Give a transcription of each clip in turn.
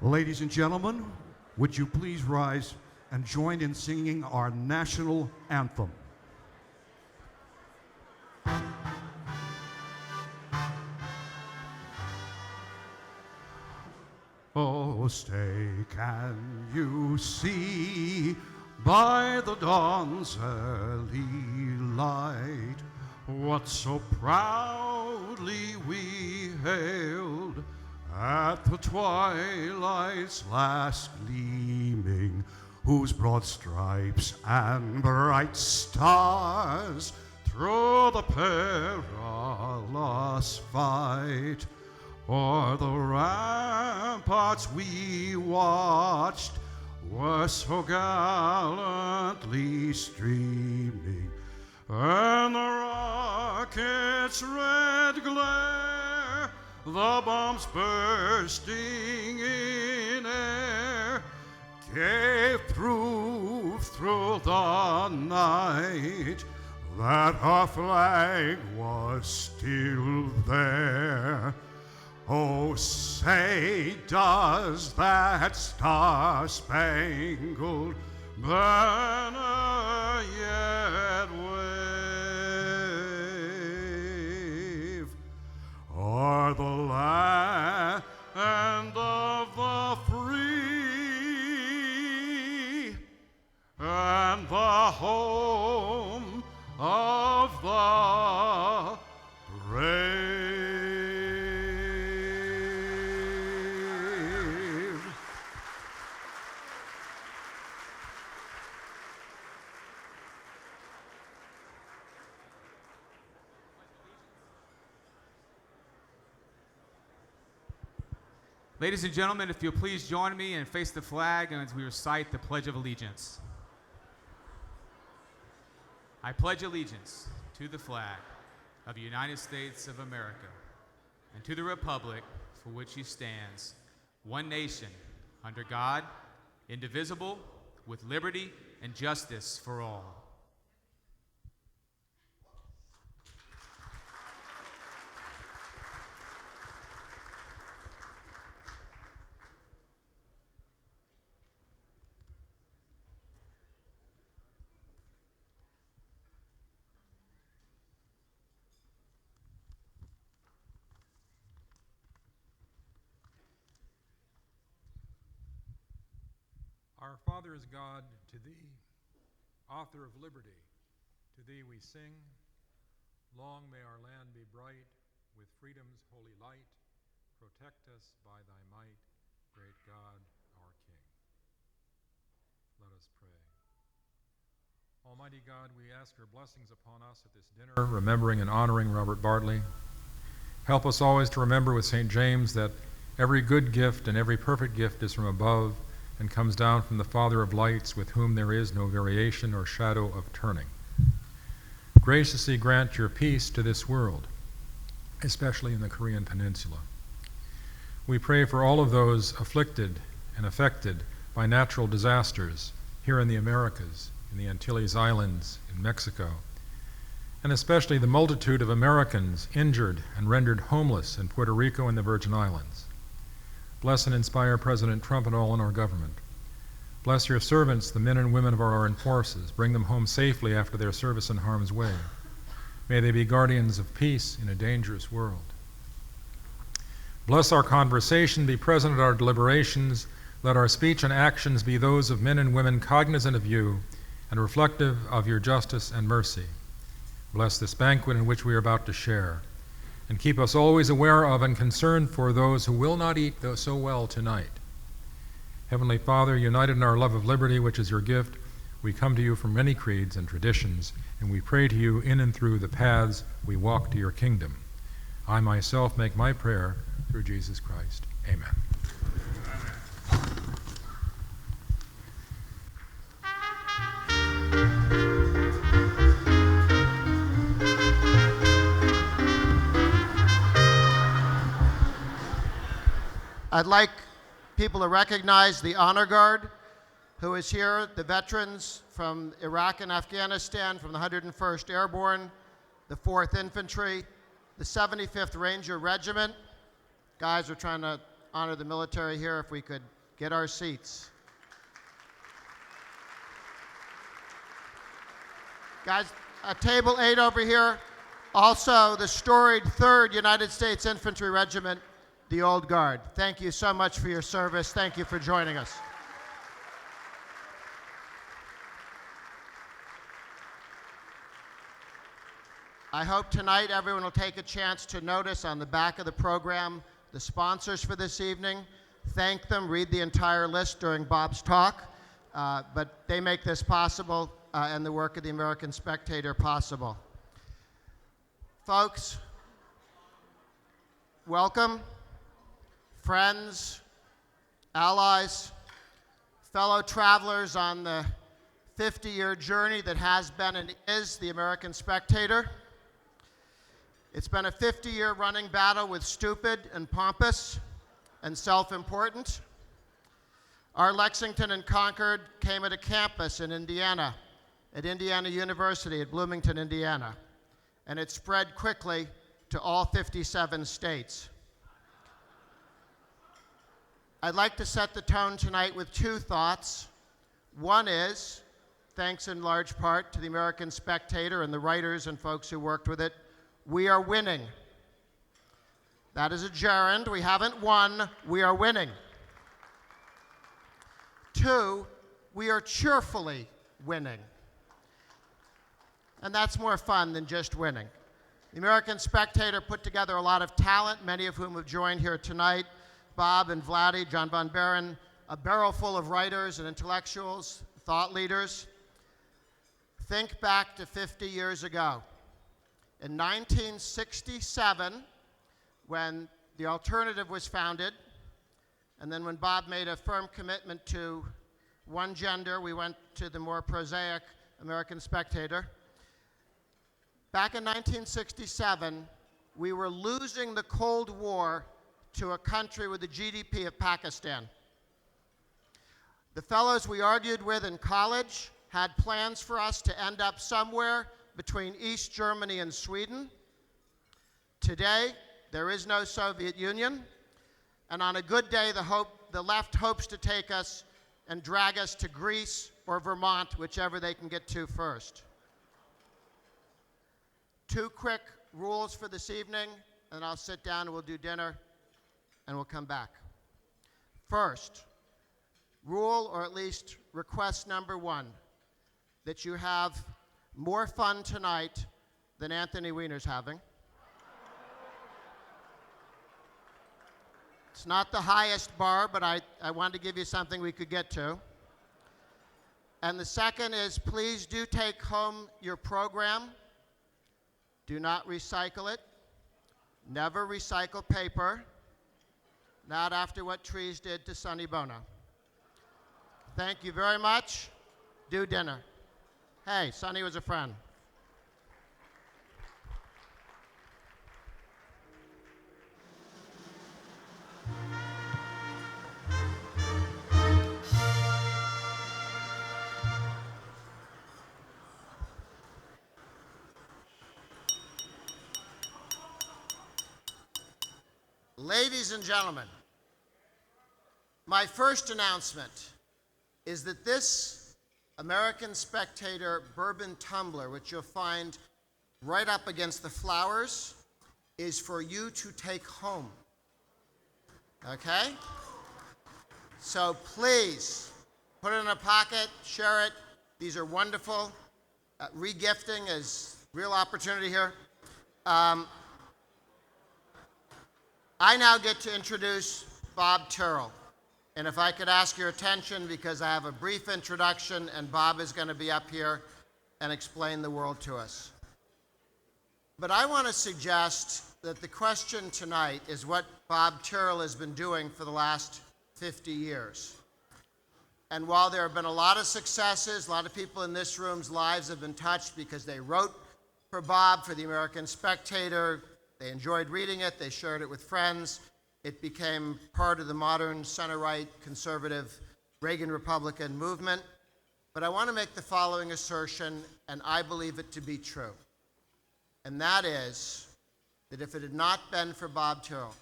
Ladies and gentlemen, would you please rise and join in singing our national anthem? Oh, stay, can you see by the dawn's early light what so proudly we hailed at the twilight's last gleaming, whose broad stripes and bright stars through the perilous fight o'er the ramparts we watched were so gallantly streaming, and the rocket's red glare, the bombs bursting in air, gave proof through the night that our flag was still there. Oh, say, does that star-spangled banner yet wave o'er the land of the free and the home of the brave? Ladies and gentlemen, if you'll please join me and face the flag as we recite the Pledge of Allegiance. I pledge allegiance to the flag of the United States of America and to the republic for which he stands, one nation, under God, indivisible, with liberty and justice for all. Our Father is God, to thee, author of liberty, to thee we sing. Long may our land be bright with freedom's holy light. Protect us by thy might, great God, our King. Let us pray. Almighty God, we ask your blessings upon us at this dinner, remembering and honoring Robert Bartley. Help us always to remember with St. James that every good gift and every perfect gift is from above and comes down from the Father of lights, with whom there is no variation or shadow of turning. Graciously grant your peace to this world, especially in the Korean Peninsula. We pray for all of those afflicted and affected by natural disasters here in the Americas, in the Antilles Islands, in Mexico, and especially the multitude of Americans injured and rendered homeless in Puerto Rico and the Virgin Islands. Bless and inspire President Trump and all in our government. Bless your servants, the men and women of our armed forces. Bring them home safely after their service in harm's way. May they be guardians of peace in a dangerous world. Bless our conversation, be present at our deliberations. Let our speech and actions be those of men and women cognizant of you and reflective of your justice and mercy. Bless this banquet in which we are about to share, and keep us always aware of and concerned for those who will not eat so well tonight. Heavenly Father, united in our love of liberty, which is your gift, we come to you from many creeds and traditions, and we pray to you in and through the paths we walk to your kingdom. I myself make my prayer through Jesus Christ. Amen. I'd like people to recognize the Honor Guard who is here, the veterans from Iraq and Afghanistan, from the 101st Airborne, the 4th Infantry, the 75th Ranger Regiment. Guys are trying to honor the military here, if we could get our seats. Guys, table 8 over here. Also, the storied 3rd United States Infantry Regiment, the Old Guard. Thank you so much for your service. Thank you for joining us. I hope tonight everyone will take a chance to notice on the back of the program the sponsors for this evening. Thank them, read the entire list during Bob's talk, but they make this possible and the work of the American Spectator possible. Folks, welcome, friends, allies, fellow travelers on the 50-year journey that has been and is the American Spectator. It's been a 50-year running battle with stupid and pompous and self-important. Our Lexington and Concord came at a campus in Indiana, at Indiana University at Bloomington, Indiana, and it spread quickly to all 57 states. I'd like to set the tone tonight with 2 thoughts. One is, thanks in large part to the American Spectator and the writers and folks who worked with it, we are winning. That is a gerund. We haven't won. We are winning. 2, we are cheerfully winning. And that's more fun than just winning. The American Spectator put together a lot of talent, many of whom have joined here tonight. Bob and Vladdy, John Von Baron, a barrel full of writers and intellectuals, thought leaders. Think back to 50 years ago. In 1967, when the Alternative was founded, and then when Bob made a firm commitment to one gender, we went to the more prosaic American Spectator. Back in 1967, we were losing the Cold War to a country with the GDP of Pakistan. The fellows we argued with in college had plans for us to end up somewhere between East Germany and Sweden. Today, there is no Soviet Union, and on a good day, the left hopes to take us and drag us to Greece or Vermont, whichever they can get to first. 2 quick rules for this evening, and I'll sit down and we'll do dinner, and we'll come back. First, rule, or at least request number 1, that you have more fun tonight than Anthony Weiner's having. It's not the highest bar, but I wanted to give you something we could get to. And the second is, please do take home your program. Do not recycle it. Never recycle paper. Not after what trees did to Sonny Bono. Thank you very much. Do dinner. Hey, Sonny was a friend. Ladies and gentlemen, my first announcement is that this American Spectator bourbon tumbler, which you'll find right up against the flowers, is for you to take home. Okay? So please, put it in a pocket, share it. These are wonderful. Regifting is real opportunity here. I now get to introduce Bob Tyrrell. And if I could ask your attention, because I have a brief introduction and Bob is going to be up here and explain the world to us. But I want to suggest that the question tonight is what Bob Tyrrell has been doing for the last 50 years. And while there have been a lot of successes, a lot of people in this room's lives have been touched because they wrote for Bob, for the American Spectator. They enjoyed reading it. They shared it with friends. It became part of the modern center-right conservative Reagan Republican movement. But I want to make the following assertion, and I believe it to be true. And that is that if it had not been for Bob Tyrrell,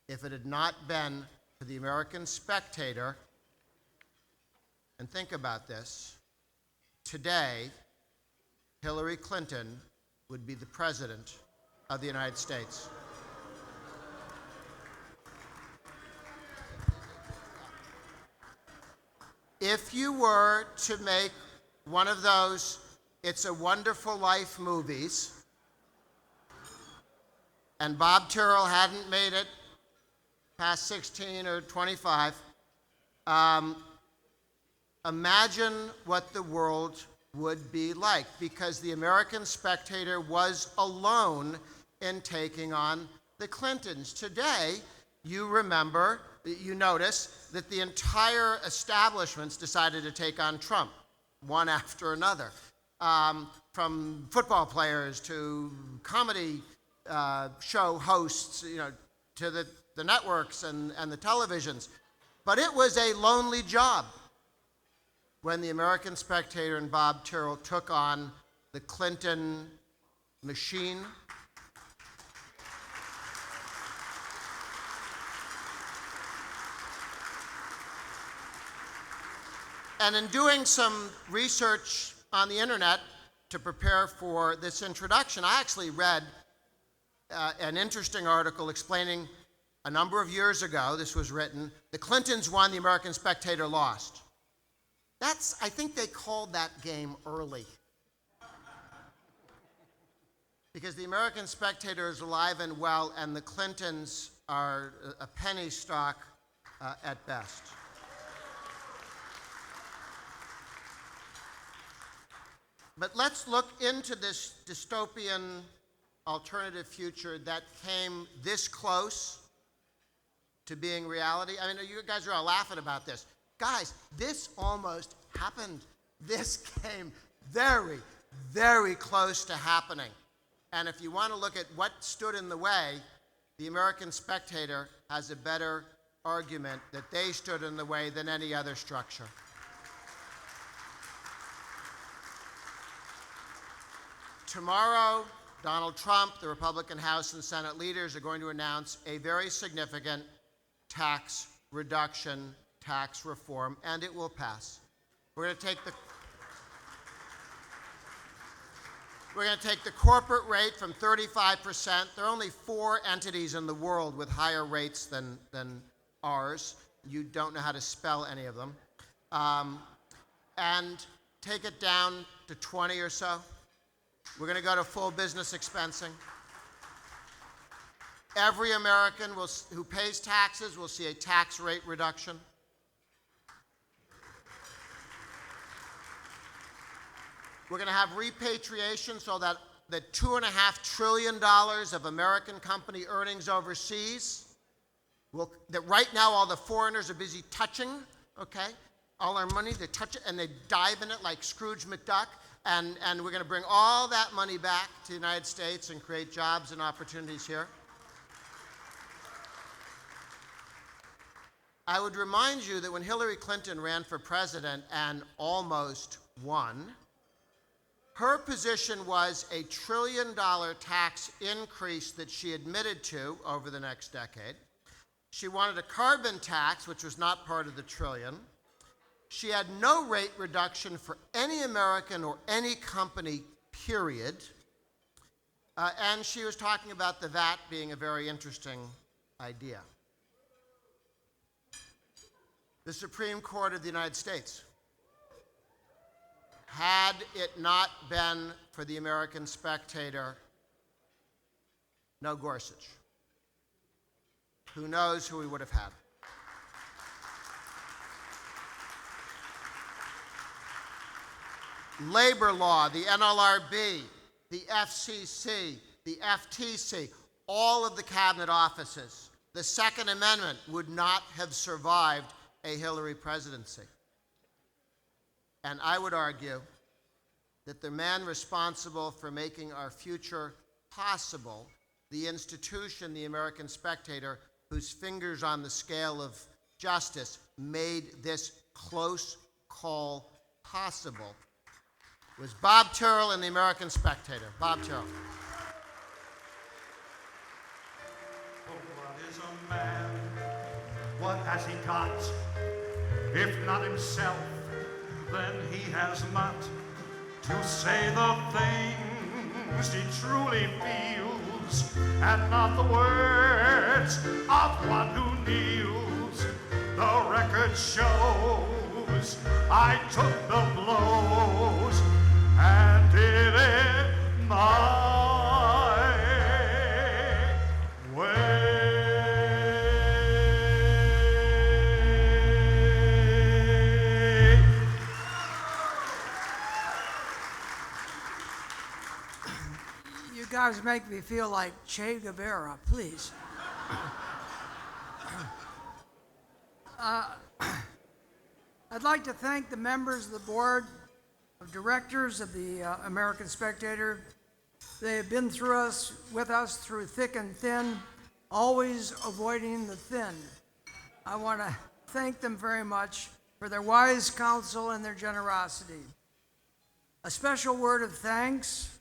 if it had not been for the American Spectator, and think about this, today, Hillary Clinton would be the President of the United States. If you were to make one of those It's a Wonderful Life movies, and Bob Tyrrell hadn't made it past 16 or 25, imagine what the world would be like, because the American Spectator was alone in taking on the Clintons. Today, you notice that the entire establishments decided to take on Trump, one after another, from football players to comedy show hosts, to the networks and the televisions. But it was a lonely job when the American Spectator and Bob Tyrrell took on the Clinton machine. And in doing some research on the internet to prepare for this introduction, I actually read an interesting article explaining a number of years ago, this was written, the Clintons won, the American Spectator lost. I think they called that game early. Because the American Spectator is alive and well, and the Clintons are a penny stock at best. But let's look into this dystopian alternative future that came this close to being reality. I mean, you guys are all laughing about this. Guys, this almost happened. This came very, very close to happening. And if you want to look at what stood in the way, the American Spectator has a better argument that they stood in the way than any other structure. Tomorrow, Donald Trump, the Republican House and Senate leaders are going to announce a very significant tax reduction, tax reform, and it will pass. We're going to take the corporate rate from 35%. There are only 4 entities in the world with higher rates than ours. You don't know how to spell any of them. And take it down to 20 or so. We're going to go to full business expensing. Every American who pays taxes will see a tax rate reduction. We're going to have repatriation so that the $2.5 trillion of American company earnings overseas, that right now all the foreigners are busy touching, okay? All our money, they touch it and they dive in it like Scrooge McDuck. And we're going to bring all that money back to the United States and create jobs and opportunities here. I would remind you that when Hillary Clinton ran for president and almost won, her position was a $1 trillion tax increase that she admitted to over the next decade. She wanted a carbon tax, which was not part of the trillion. She had no rate reduction for any American or any company, period. And she was talking about the VAT being a very interesting idea. The Supreme Court of the United States, had it not been for the American Spectator, no Gorsuch. Who knows who we would have had? Labor law, the NLRB, the FCC, the FTC, all of the cabinet offices, the Second Amendment would not have survived a Hillary presidency. And I would argue that the man responsible for making our future possible, the institution, the American Spectator, whose fingers on the scale of justice made this close call possible, was Bob Tyrrell and the American Spectator. Bob Tyrrell. what has he got? If not himself, then he has not to say the things he truly feels, and not the words of one who kneels. The record shows I took the blows and did it my way. You guys make me feel like Che Guevara, please. I'd like to thank the members of the board of directors of the American Spectator. They have been with us through thick and thin, always avoiding the thin. I want to thank them very much for their wise counsel and their generosity. A special word of thanks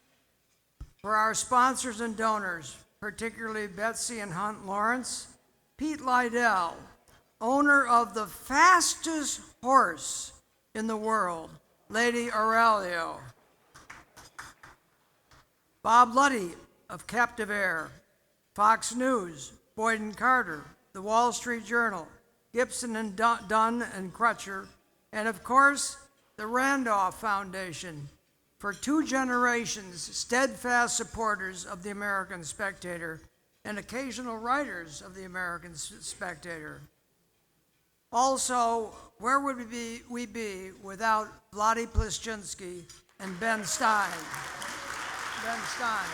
for our sponsors and donors, particularly Betsy and Hunt Lawrence, Pete Lydell, owner of the fastest horse in the world, Lady Aurelio, Bob Luddy of Captive Air, Fox News, Boyd and Carter, the Wall Street Journal, Gibson and Dunn and Crutcher, and of course, the Randolph Foundation, for 2 generations, steadfast supporters of the American Spectator and occasional writers of the American Spectator. Also, where would we be without Vladi Plishchinsky and Ben Stein? Ben Stein.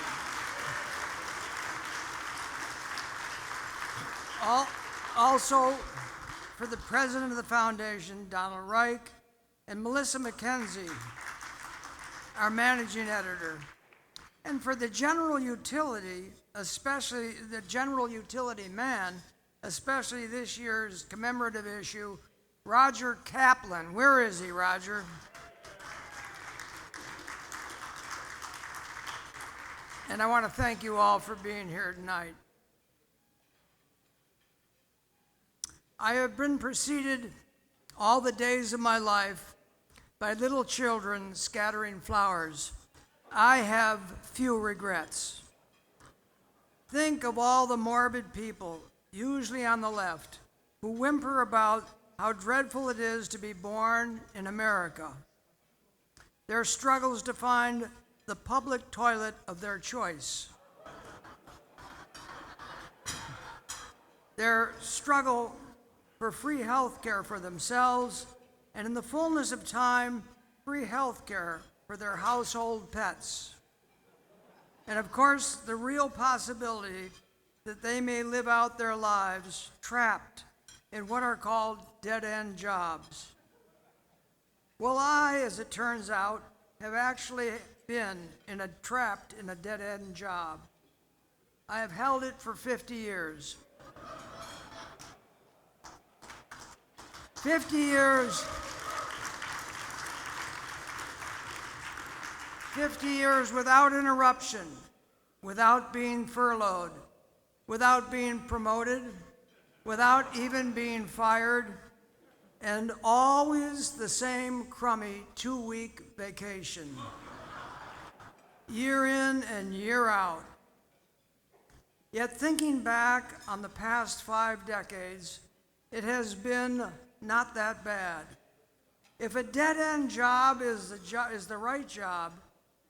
Also, for the president of the foundation, Donald Reich, and Melissa McKenzie, our managing editor, and for the general utility, especially the general utility man, especially this year's commemorative issue, Roger Kaplan. Where is he, Roger? And I want to thank you all for being here tonight. I have been preceded all the days of my life by little children scattering flowers. I have few regrets. Think of all the morbid people, usually on the left, who whimper about how dreadful it is to be born in America. Their struggles to find the public toilet of their choice. Their struggle for free health care for themselves, and in the fullness of time, free health care for their household pets. And of course, the real possibility that they may live out their lives trapped in what are called dead-end jobs. Well, I, as it turns out, have actually been trapped in a dead-end job. I have held it for 50 years. 50 years. 50 years without interruption, without being furloughed, without being promoted, without even being fired, and always the same crummy 2-week vacation, year in and year out. Yet thinking back on the past 5 decades, it has been not that bad. If a dead-end job is the right job,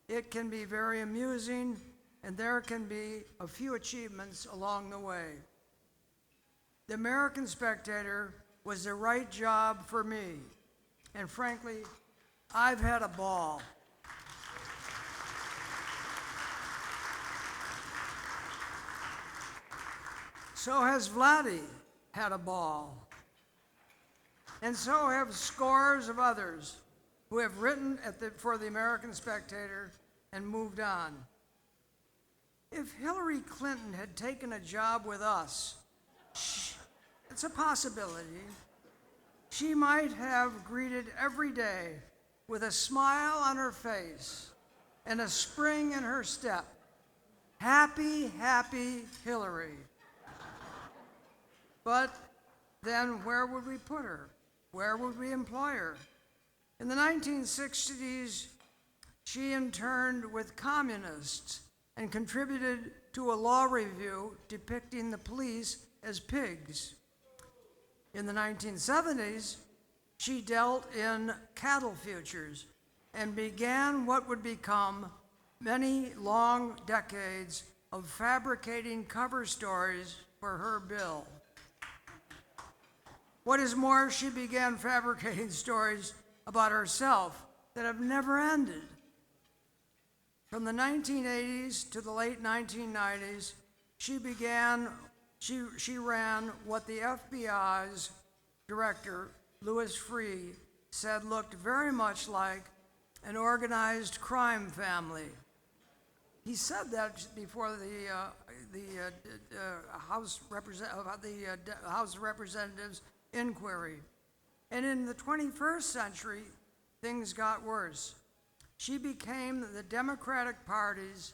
it can be very amusing, and there can be a few achievements along the way. The American Spectator was the right job for me, and frankly, I've had a ball. So has Vladi had a ball. And so have scores of others who have written for the American Spectator and moved on. If Hillary Clinton had taken a job with us, it's a possibility, she might have greeted every day with a smile on her face and a spring in her step. Happy, happy Hillary. But then where would we put her? Where would we employ her? In the 1960s, she interned with communists and contributed to a law review depicting the police as pigs. In the 1970s, she dealt in cattle futures and began what would become many long decades of fabricating cover stories for her bill. What is more, she began fabricating stories about herself that have never ended. From the 1980s to the late 1990s, she ran what the FBI's director, Louis Freeh, said looked very much like an organized crime family. He said that before the House of Representatives inquiry. And in the 21st century, things got worse. She became the Democratic Party's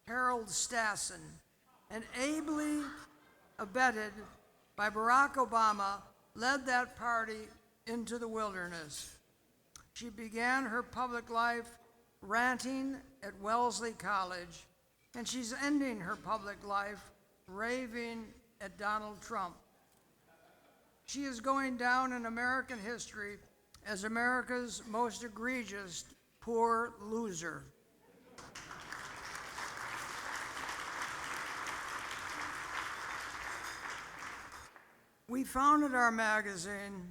Harold Stassen, and ably abetted by Barack Obama, led that party into the wilderness. She began her public life ranting at Wellesley College, and she's ending her public life raving at Donald Trump. She is going down in American history as America's most egregious poor loser. We founded our magazine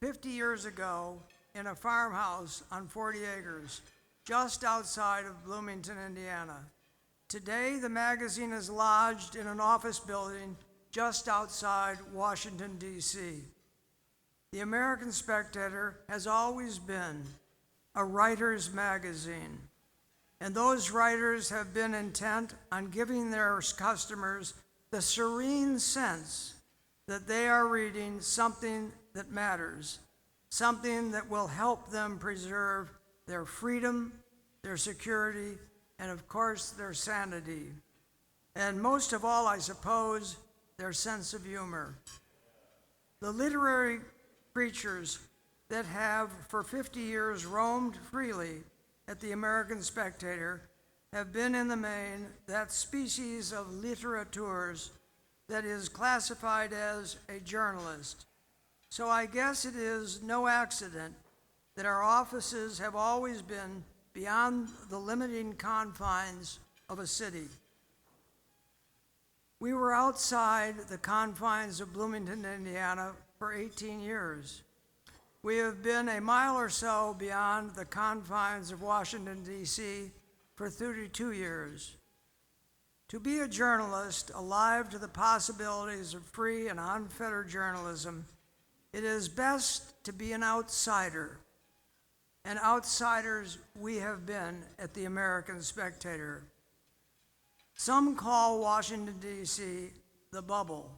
50 years ago in a farmhouse on 40 acres, just outside of Bloomington, Indiana. Today, the magazine is lodged in an office building just outside Washington, D.C. The American Spectator has always been a writer's magazine, and those writers have been intent on giving their customers the serene sense that they are reading something that matters, something that will help them preserve their freedom, their security, and of course, their sanity. And most of all, I suppose, their sense of humor. The literary creatures that have for 50 years roamed freely at the American Spectator have been in the main that species of littérateurs that is classified as a journalist. So I guess it is no accident that our offices have always been beyond the limiting confines of a city. We were outside the confines of Bloomington, Indiana for 18 years. We have been a mile or so beyond the confines of Washington, D.C. for 32 years. To be a journalist alive to the possibilities of free and unfettered journalism, it is best to be an outsider. And outsiders we have been at the American Spectator. Some call Washington, D.C. the bubble.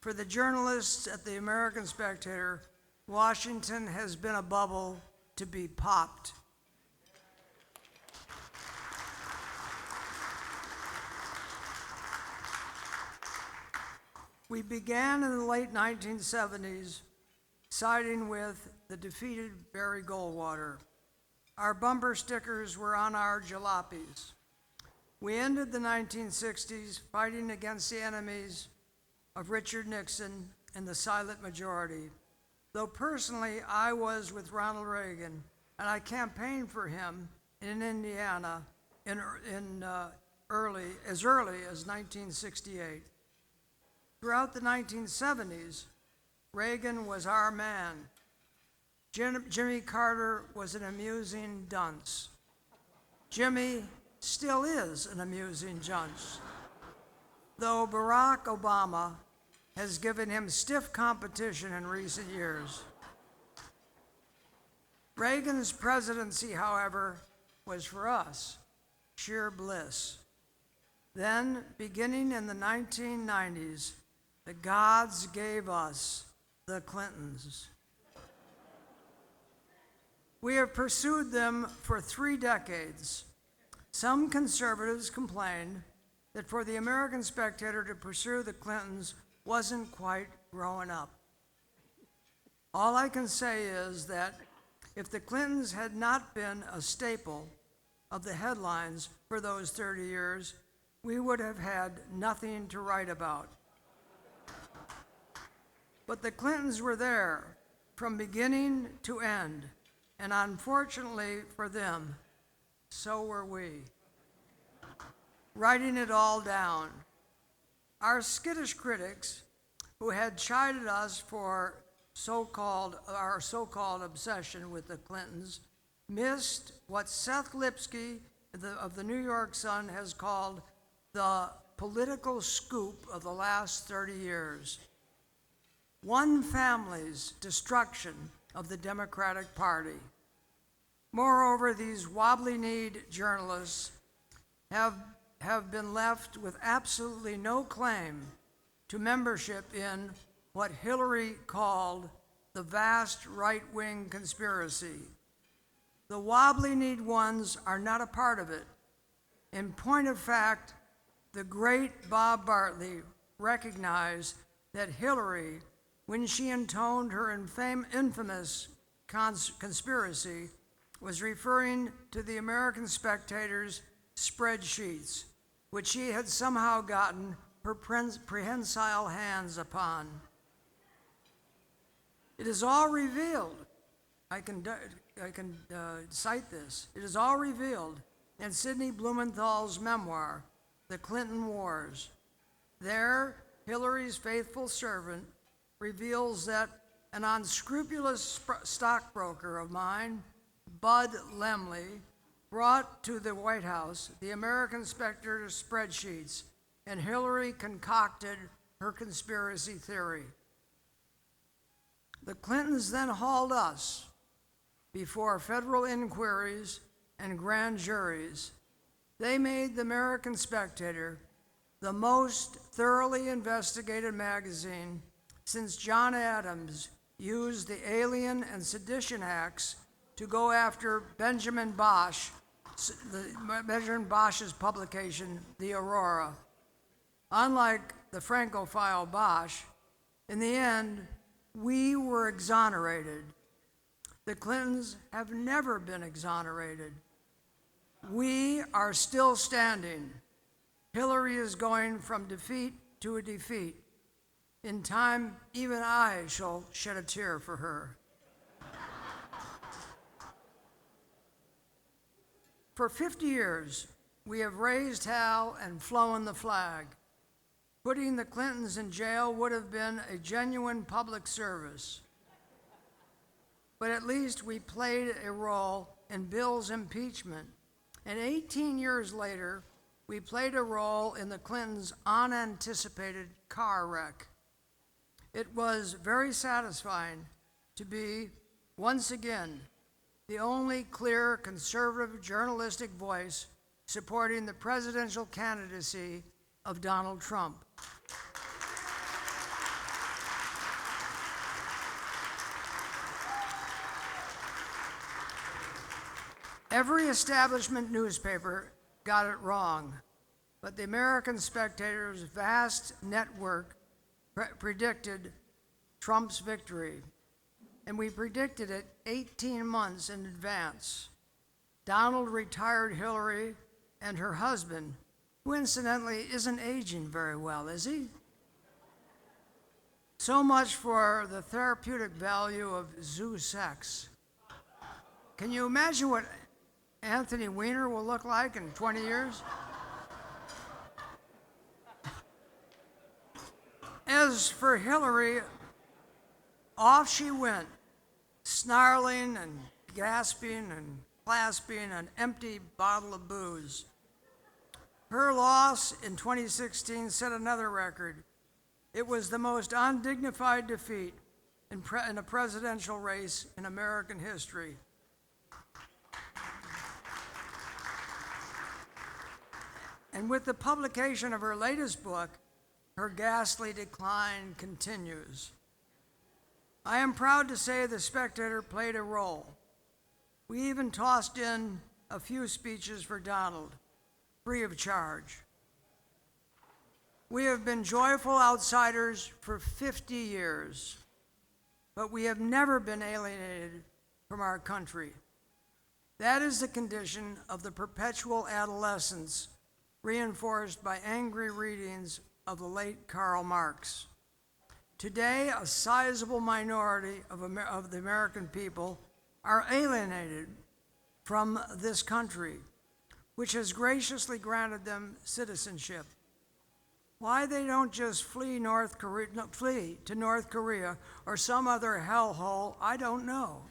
For the journalists at the American Spectator, Washington has been a bubble to be popped. We began in the late 1970s siding with the defeated Barry Goldwater. Our bumper stickers were on our jalopies. We ended the 1960s fighting against the enemies of Richard Nixon and the silent majority. Though personally, I was with Ronald Reagan, and I campaigned for him in Indiana as early as 1968. Throughout the 1970s, Reagan was our man. Jimmy Carter was an amusing dunce. Jimmy still is an amusing dunce, though Barack Obama has given him stiff competition in recent years. Reagan's presidency, however, was for us sheer bliss. Then, beginning in the 1990s, the gods gave us the Clintons. We have pursued them for 3 decades. Some conservatives complained that for the American Spectator to pursue the Clintons wasn't quite growing up. All I can say is that if the Clintons had not been a staple of the headlines for those 30 years, we would have had nothing to write about. But the Clintons were there from beginning to end, and unfortunately for them, so were we, writing it all down. Our skittish critics, who had chided us for our so-called obsession with the Clintons, missed what Seth Lipsky of the New York Sun has called the political scoop of the last 30 years. One family's destruction of the Democratic Party. Moreover, these wobbly-kneed journalists have been left with absolutely no claim to membership in what Hillary called the vast right-wing conspiracy. The wobbly-kneed ones are not a part of it. In point of fact, the great Bob Bartley recognized that Hillary, when she intoned her infamous conspiracy, was referring to the American Spectator's spreadsheets, which she had somehow gotten her prehensile hands upon. It is all revealed. I can cite this. It is all revealed in Sidney Blumenthal's memoir, The Clinton Wars. There, Hillary's faithful servant reveals that an unscrupulous stockbroker of mine, Bud Lemley, brought to the White House the American Spectator spreadsheets, and Hillary concocted her conspiracy theory. The Clintons then hauled us before federal inquiries and grand juries. They made the American Spectator the most thoroughly investigated magazine since John Adams used the Alien and Sedition Acts to go after Benjamin Bosch's publication, The Aurora. Unlike the Francophile Bosch, in the end, we were exonerated. The Clintons have never been exonerated. We are still standing. Hillary is going from defeat to a defeat. In time, even I shall shed a tear for her. For 50 years, we have raised hell and flown the flag. Putting the Clintons in jail would have been a genuine public service. But at least we played a role in Bill's impeachment. And 18 years later, we played a role in the Clintons' unanticipated car wreck. It was very satisfying to be, once again, the only clear conservative journalistic voice supporting the presidential candidacy of Donald Trump. Every establishment newspaper got it wrong, but the American Spectator's vast network predicted Trump's victory, and we predicted it 18 months in advance. Donald retired Hillary and her husband, who incidentally isn't aging very well, is he? So much for the therapeutic value of zoo sex. Can you imagine what Anthony Weiner will look like in 20 years? As for Hillary, off she went, snarling and gasping and clasping an empty bottle of booze. Her loss in 2016 set another record. It was the most undignified defeat in a presidential race in American history. And with the publication of her latest book, her ghastly decline continues. I am proud to say the Spectator played a role. We even tossed in a few speeches for Donald, free of charge. We have been joyful outsiders for 50 years. but we have never been alienated from our country. That is the condition of the perpetual adolescence reinforced by angry readings of the late Karl Marx. Today, a sizable minority of the American people are alienated from this country, which has graciously granted them citizenship. Why they don't just flee to North Korea or some other hellhole, I don't know.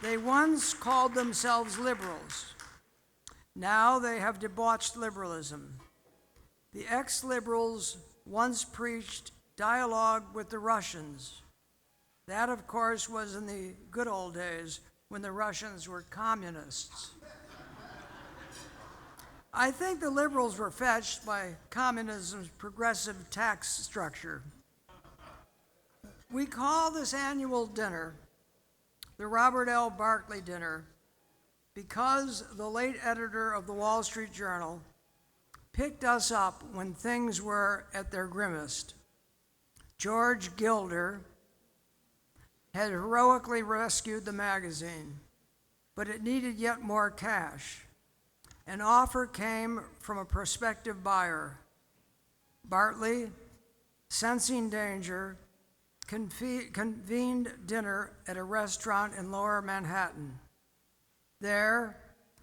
They once called themselves liberals. Now they have debauched liberalism. The ex-liberals once preached dialogue with the Russians. That, of course, was in the good old days when the Russians were communists. I think the liberals were fetched by communism's progressive tax structure. We call this annual dinner the Robert L. Bartley Dinner because the late editor of the Wall Street Journal picked us up when things were at their grimmest. George Gilder had heroically rescued the magazine, but it needed yet more cash. An offer came from a prospective buyer. Bartley, sensing danger, convened dinner at a restaurant in Lower Manhattan. There,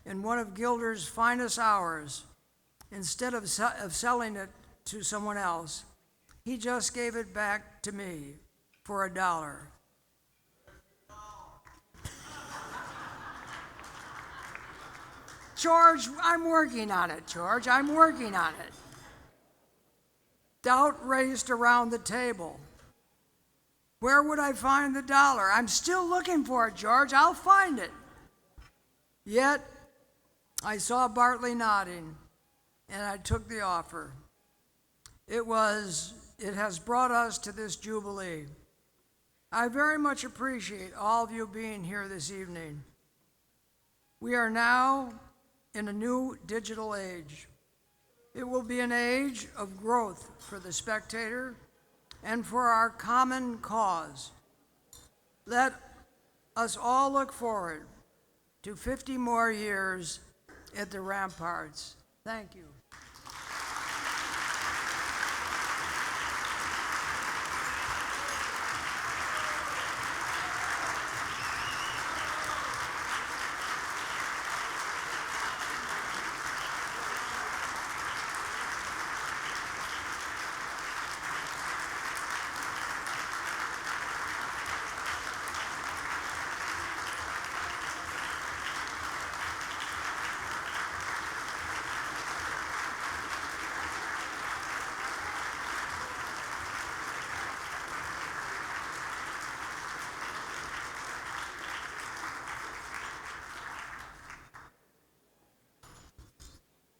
in one of Gilder's finest hours, instead of selling it to someone else, he just gave it back to me for $1. George, I'm working on it, George. I'm working on it. Doubt raced around the table. Where would I find the $1? I'm still looking for it, George. I'll find it. Yet, I saw Bartley nodding, and I took the offer. It has brought us to this jubilee. I very much appreciate all of you being here this evening. We are now in a new digital age. It will be an age of growth for the Spectator and for our common cause. Let us all look forward to 50 more years at the ramparts. Thank you.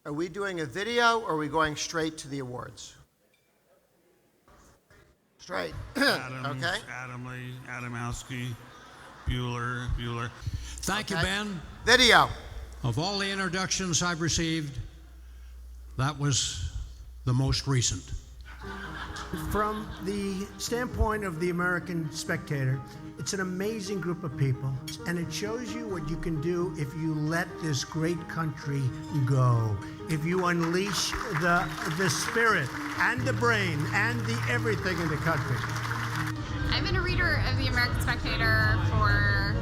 Are we doing a video or are we going straight to the awards? Straight. Adams, Okay. Adamley, Adamowski, Bueller. Thank you, Ben. Video. Of all the introductions I've received, that was the most recent. From the standpoint of the American Spectator, it's an amazing group of people, and it shows you what you can do if you let this great country go. If you unleash the spirit and the brain and the everything in the country. I've been a reader of the American Spectator for,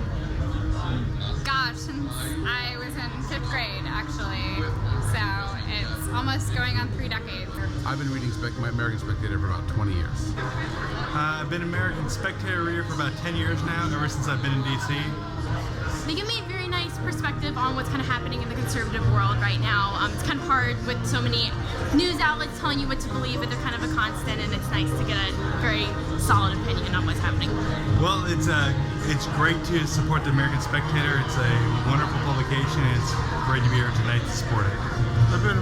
since I was in 5th grade, actually. So it's almost going on 3 decades. I've been reading American Spectator for about 20 years. I've been an American Spectator reader for about 10 years now, ever since I've been in D.C. They give me a very nice perspective on what's kind of happening in the conservative world right now. It's kind of hard with so many news outlets telling you what to believe, but they're kind of a constant, and it's nice to get a very solid opinion on what's happening. Well, it's great to support the American Spectator. It's a wonderful publication, and it's great to be here tonight to support it. I've been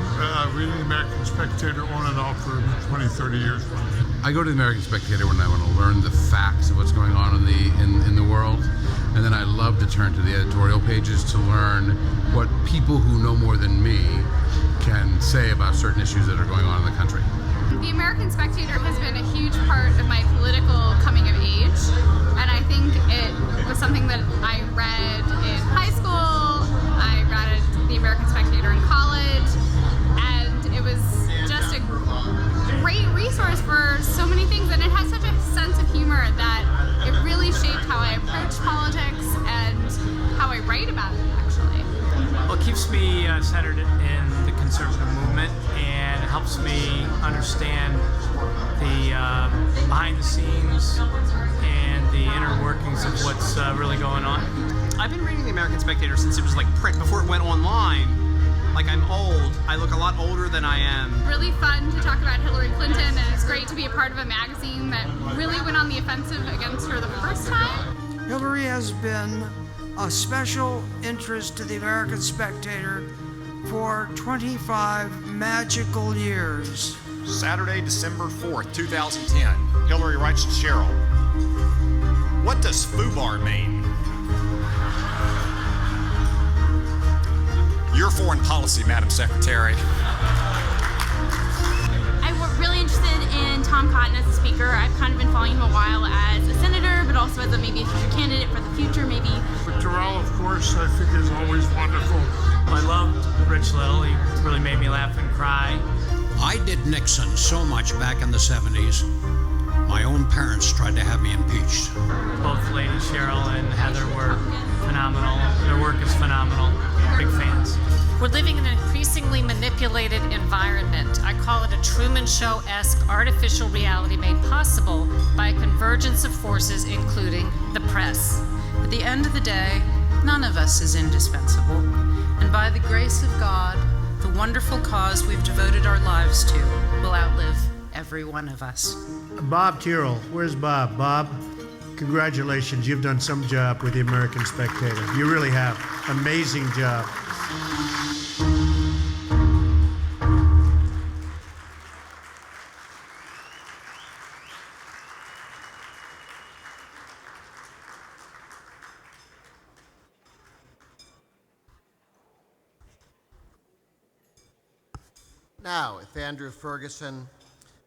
reading the American Spectator on and off for 20, 30 years. I go to the American Spectator when I want to learn the facts of what's going on in the world, and then I love to turn to the editorial pages to learn what people who know more than me can say about certain issues that are going on in the country. The American Spectator has been a huge part of my political coming understand the behind the scenes and the inner workings of what's really going on. I've been reading the American Spectator since it was like print, before it went online. Like, I'm old. I look a lot older than I am. Really fun to talk about Hillary Clinton, and it's great to be a part of a magazine that really went on the offensive against her the first time. Hillary has been a special interest to the American Spectator for 25 magical years. Saturday, December 4th, 2010. Hillary writes to Cheryl, "What does FUBAR mean?" Your foreign policy, Madam Secretary. I'm really interested in Tom Cotton as a speaker. I've kind of been following him a while as a senator, but also as maybe a future candidate for the future, maybe. Terrell, of course, I think is always wonderful. I loved Rich Little. He really made me laugh and cry. I did Nixon so much back in the 70s. My own parents tried to have me impeached. Both ladies, Cheryl and Heather, were phenomenal. Their work is phenomenal. Big fans. We're living in an increasingly manipulated environment. I call it a Truman Show-esque artificial reality made possible by a convergence of forces, including the press. At the end of the day, none of us is indispensable. And by the grace of God, the wonderful cause we've devoted our lives to will outlive every one of us. Bob Tyrrell, where's Bob? Bob, congratulations. You've done some job with the American Spectator. You really have. Amazing job. Now, if Andrew Ferguson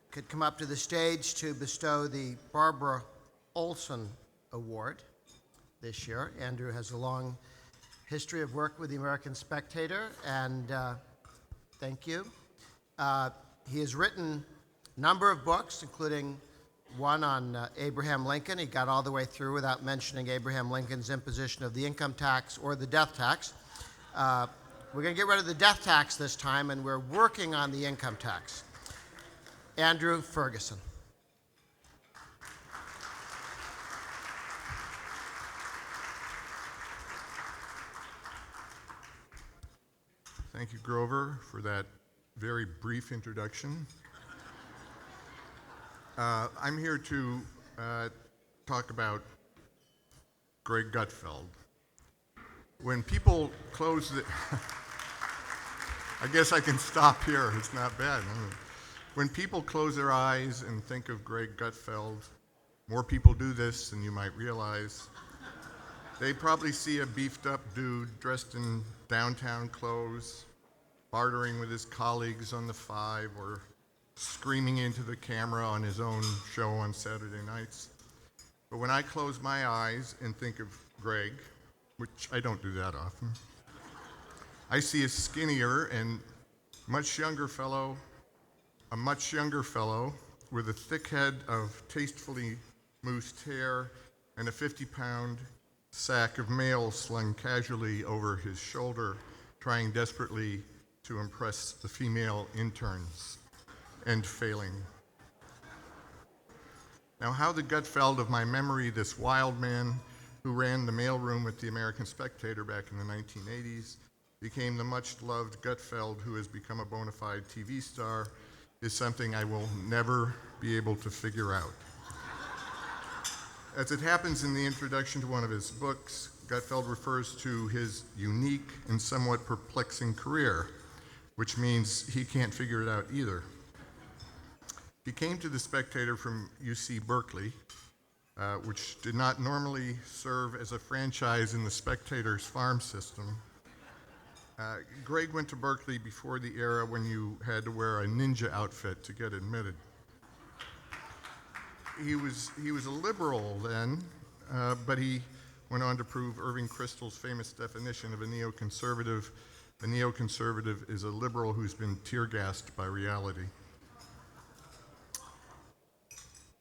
could come up to the stage to bestow the Barbara Olson Award this year. Andrew has a long history of work with the American Spectator, and thank you. He has written a number of books, including one on Abraham Lincoln. He got all the way through without mentioning Abraham Lincoln's imposition of the income tax or the death tax. We're going to get rid of the death tax this time, and we're working on the income tax. Andrew Ferguson. Thank you, Grover, for that very brief introduction. I'm here to talk about Greg Gutfeld. When people close the... I guess I can stop here. It's not bad. When people close their eyes and think of Greg Gutfeld, more people do this than you might realize. They probably see a beefed-up dude dressed in downtown clothes, bartering with his colleagues on the Five, or screaming into the camera on his own show on Saturday nights. But when I close my eyes and think of Greg, which I don't do that often, I see a skinnier and much younger fellow with a thick head of tastefully moussed hair and a 50-pound sack of mail slung casually over his shoulder, trying desperately to impress the female interns and failing. Now, how the Gutfeld of my memory, this wild man who ran the mailroom at the American Spectator back in the 1980s, became the much-loved Gutfeld who has become a bona fide TV star, is something I will never be able to figure out. As it happens in the introduction to one of his books, Gutfeld refers to his unique and somewhat perplexing career, which means he can't figure it out either. He came to the Spectator from UC Berkeley, which did not normally serve as a franchise in the Spectator's farm system. Greg went to Berkeley before the era when you had to wear a ninja outfit to get admitted. He was a liberal then, but he went on to prove Irving Kristol's famous definition of a neoconservative. A neoconservative is a liberal who's been tear-gassed by reality.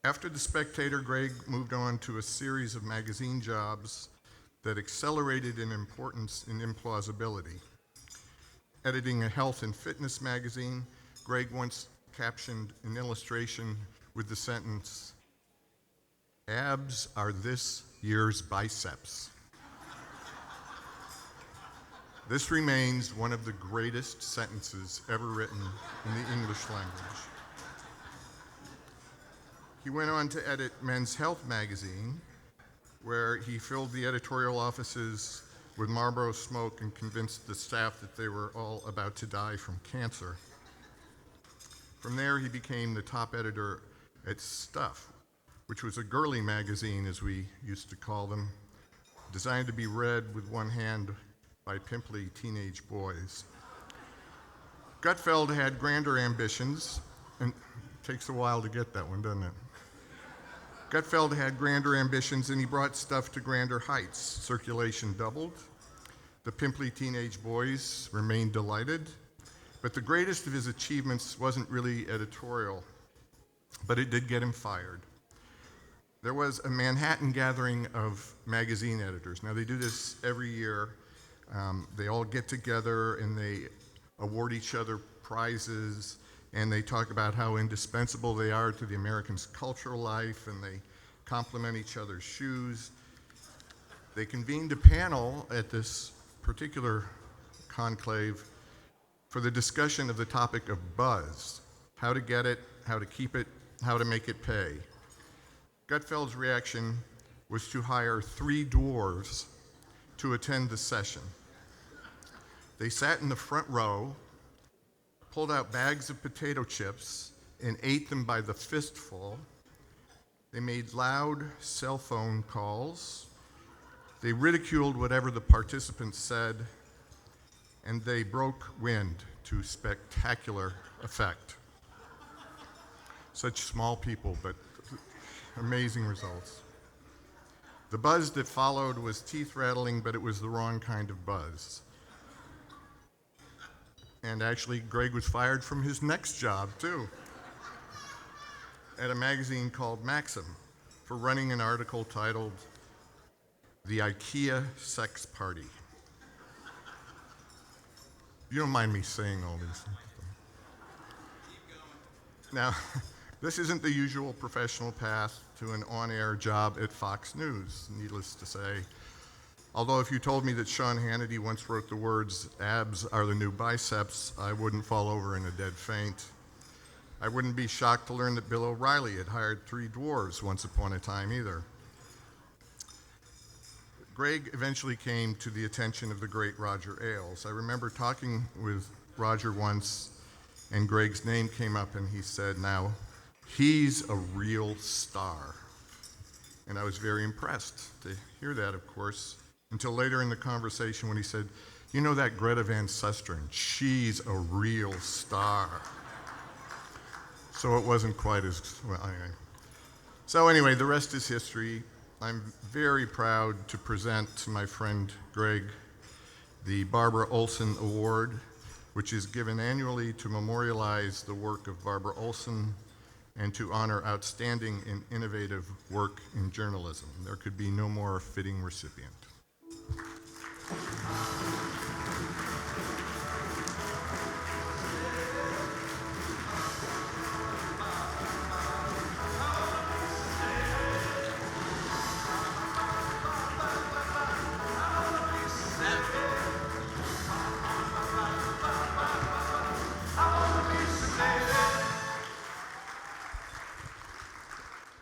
After the Spectator, Greg moved on to a series of magazine jobs that accelerated in importance and implausibility. Editing a health and fitness magazine, Greg once captioned an illustration with the sentence, "Abs are this year's biceps." This remains one of the greatest sentences ever written in the English language. He went on to edit Men's Health magazine, where he filled the editorial offices with Marlboro smoke and convinced the staff that they were all about to die from cancer. From there, he became the top editor at Stuff, which was a girly magazine, as we used to call them, designed to be read with one hand by pimply teenage boys. Gutfeld had grander ambitions, and it takes a while to get that one, doesn't it? Gutfeld had grander ambitions, and he brought Stuff to grander heights. Circulation doubled. The pimply teenage boys remained delighted. But the greatest of his achievements wasn't really editorial, but it did get him fired. There was a Manhattan gathering of magazine editors. Now, they do this every year. They all get together and they award each other prizes, and they talk about how indispensable they are to the American's cultural life, and they compliment each other's shoes. They convened a panel at this particular conclave for the discussion of the topic of buzz, how to get it, how to keep it, how to make it pay. Gutfeld's reaction was to hire 3 dwarves to attend the session. They sat in the front row, pulled out bags of potato chips, and ate them by the fistful. They made loud cell phone calls. They ridiculed whatever the participants said, and they broke wind to spectacular effect. Such small people, but amazing results. The buzz that followed was teeth-rattling, but it was the wrong kind of buzz. And actually, Greg was fired from his next job, too, at a magazine called Maxim for running an article titled, "The IKEA Sex Party." You don't mind me saying all these things. Now, this isn't the usual professional path to an on-air job at Fox News, needless to say. Although if you told me that Sean Hannity once wrote the words, "Abs are the new biceps," I wouldn't fall over in a dead faint. I wouldn't be shocked to learn that Bill O'Reilly had hired 3 dwarves once upon a time either. Greg eventually came to the attention of the great Roger Ailes. I remember talking with Roger once, and Greg's name came up, and he said, "Now, he's a real star." And I was very impressed to hear that, of course, until later in the conversation when he said, "You know that Greta Van Susteren, she's a real star." So it wasn't quite as, well, anyway. So anyway, the rest is history. I'm very proud to present to my friend Greg the Barbara Olson Award, which is given annually to memorialize the work of Barbara Olson and to honor outstanding and innovative work in journalism. There could be no more fitting recipient.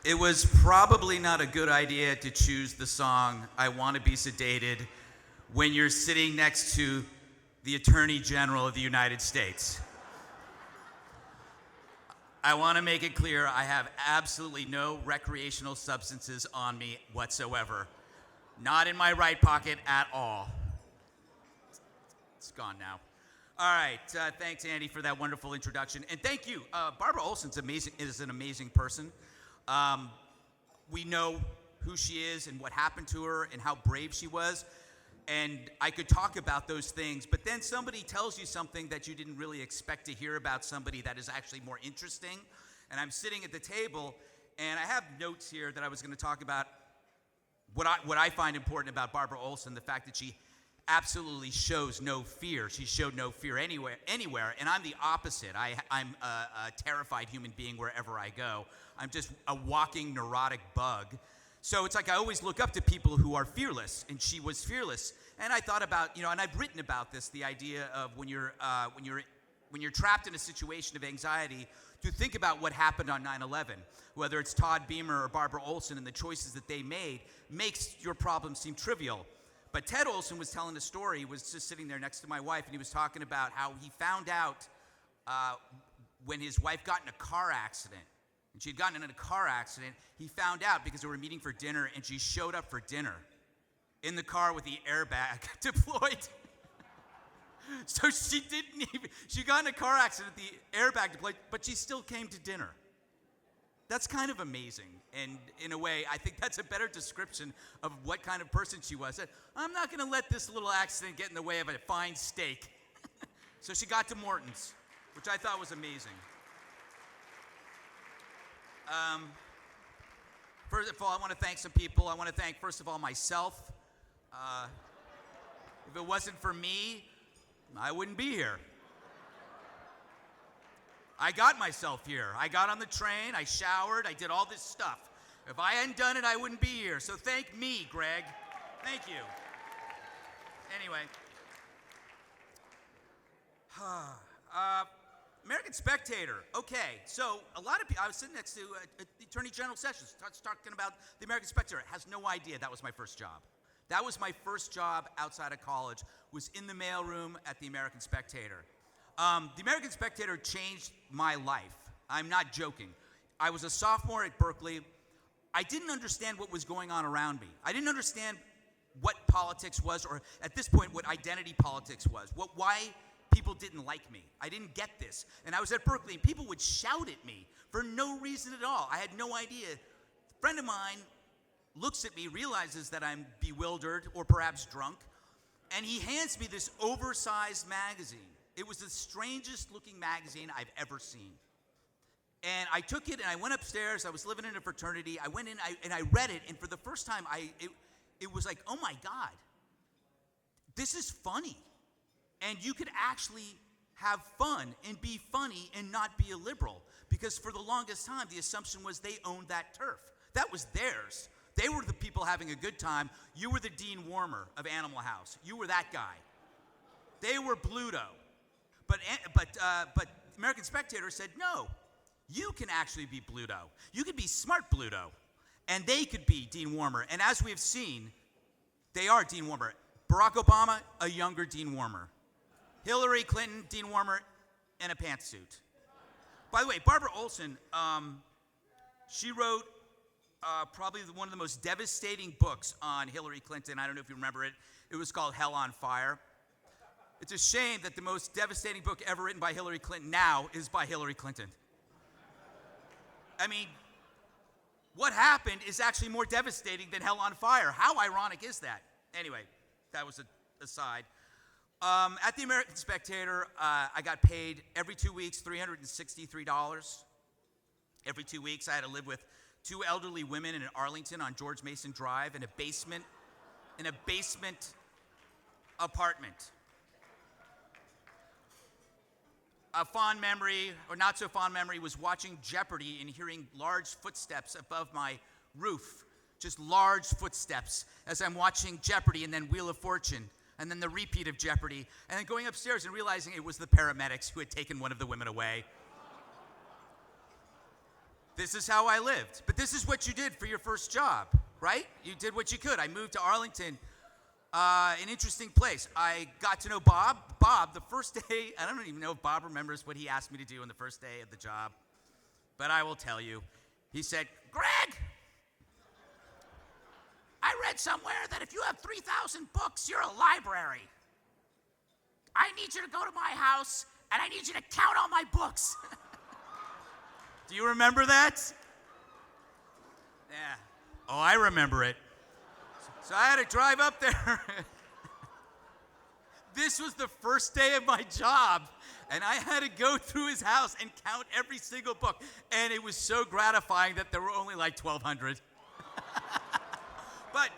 It was probably not a good idea to choose the song "I Want to Be Sedated" when you're sitting next to the Attorney General of the United States. I want to make it clear I have absolutely no recreational substances on me whatsoever. Not in my right pocket at all. It's gone now. All right, thanks, Andy, for that wonderful introduction. And thank you. Barbara Olson's is an amazing person. We know who she is and what happened to her and how brave she was. And I could talk about those things, but then somebody tells you something that you didn't really expect to hear about somebody that is actually more interesting. And I'm sitting at the table, and I have notes here that I was going to talk about what I find important about Barbara Olson, the fact that she absolutely shows no fear. She showed no fear anywhere, and I'm the opposite. I'm a terrified human being wherever I go. I'm just a walking neurotic bug. So it's like I always look up to people who are fearless, and she was fearless. And I thought about, and I've written about this, the idea of when you're trapped in a situation of anxiety, to think about what happened on 9/11, whether it's Todd Beamer or Barbara Olson and the choices that they made, makes your problem seem trivial. But Ted Olson was telling a story. He was just sitting there next to my wife, and he was talking about how he found out when his wife got in a car accident. And she'd gotten in a car accident. He found out because they were meeting for dinner, and she showed up for dinner in the car with the airbag deployed. So she got in a car accident, the airbag deployed, but she still came to dinner. That's kind of amazing. And in a way, I think that's a better description of what kind of person she was. I'm not going to let this little accident get in the way of a fine steak. So she got to Morton's, which I thought was amazing. First of all, I want to thank some people. I want to thank, first of all, myself. If it wasn't for me, I wouldn't be here. I got myself here. I got on the train, I showered, I did all this stuff. If I hadn't done it, I wouldn't be here. So thank me, Greg. Thank you. Anyway. American Spectator. Okay, so a lot of people, I was sitting next to the Attorney General Sessions, talking about the American Spectator. Has no idea that was my first job. That was my first job outside of college, was in the mailroom at the American Spectator. The American Spectator changed my life. I'm not joking. I was a sophomore at Berkeley. I didn't understand what was going on around me. I didn't understand what politics was, or at this point, what identity politics was, why people didn't like me. I didn't get this. And I was at Berkeley, and people would shout at me for no reason at all. I had no idea. A friend of mine looks at me, realizes that I'm bewildered or perhaps drunk, and he hands me this oversized magazine. It was the strangest looking magazine I've ever seen. And I took it and I went upstairs. I was living in a fraternity. I went in and I read it, and for the first time, it was like, oh my God, this is funny. And you could actually have fun and be funny and not be a liberal, because for the longest time, the assumption was they owned that turf. That was theirs. They were the people having a good time. You were the Dean Warmer of Animal House. You were that guy. They were Bluto. But American Spectator said, no, you can actually be Bluto. You could be smart Bluto. And they could be Dean Warmer. And as we have seen, they are Dean Warmer. Barack Obama, a younger Dean Warmer. Hillary Clinton, Dean Warmer, in a pantsuit. By the way, Barbara Olson, she wrote probably one of the most devastating books on Hillary Clinton. I don't know if you remember it. It was called Hell on Fire. It's a shame that the most devastating book ever written by Hillary Clinton now is by Hillary Clinton. I mean, what happened is actually more devastating than Hell on Fire. How ironic is that? Anyway, that was an aside. At the American Spectator, I got paid every 2 weeks $363. Every 2 weeks, I had to live with two elderly women in Arlington on George Mason Drive in a basement apartment. A fond memory, or not so fond memory, was watching Jeopardy and hearing large footsteps above my roof. Just large footsteps as I'm watching Jeopardy, and then Wheel of Fortune, and then the repeat of Jeopardy, and then going upstairs and realizing it was the paramedics who had taken one of the women away. This is how I lived. But this is what you did for your first job, right? You did what you could. I moved to Arlington, an interesting place. I got to know Bob. Bob, the first day, I don't even know if Bob remembers what he asked me to do on the first day of the job, but I will tell you. He said, Greg, I read somewhere that if you have 3,000 books, you're a library. I need you to go to my house, and I need you to count all my books. Do you remember that? Yeah. Oh, I remember it. So I had to drive up there. This was the first day of my job, and I had to go through his house and count every single book, and it was so gratifying that there were only like 1,200. But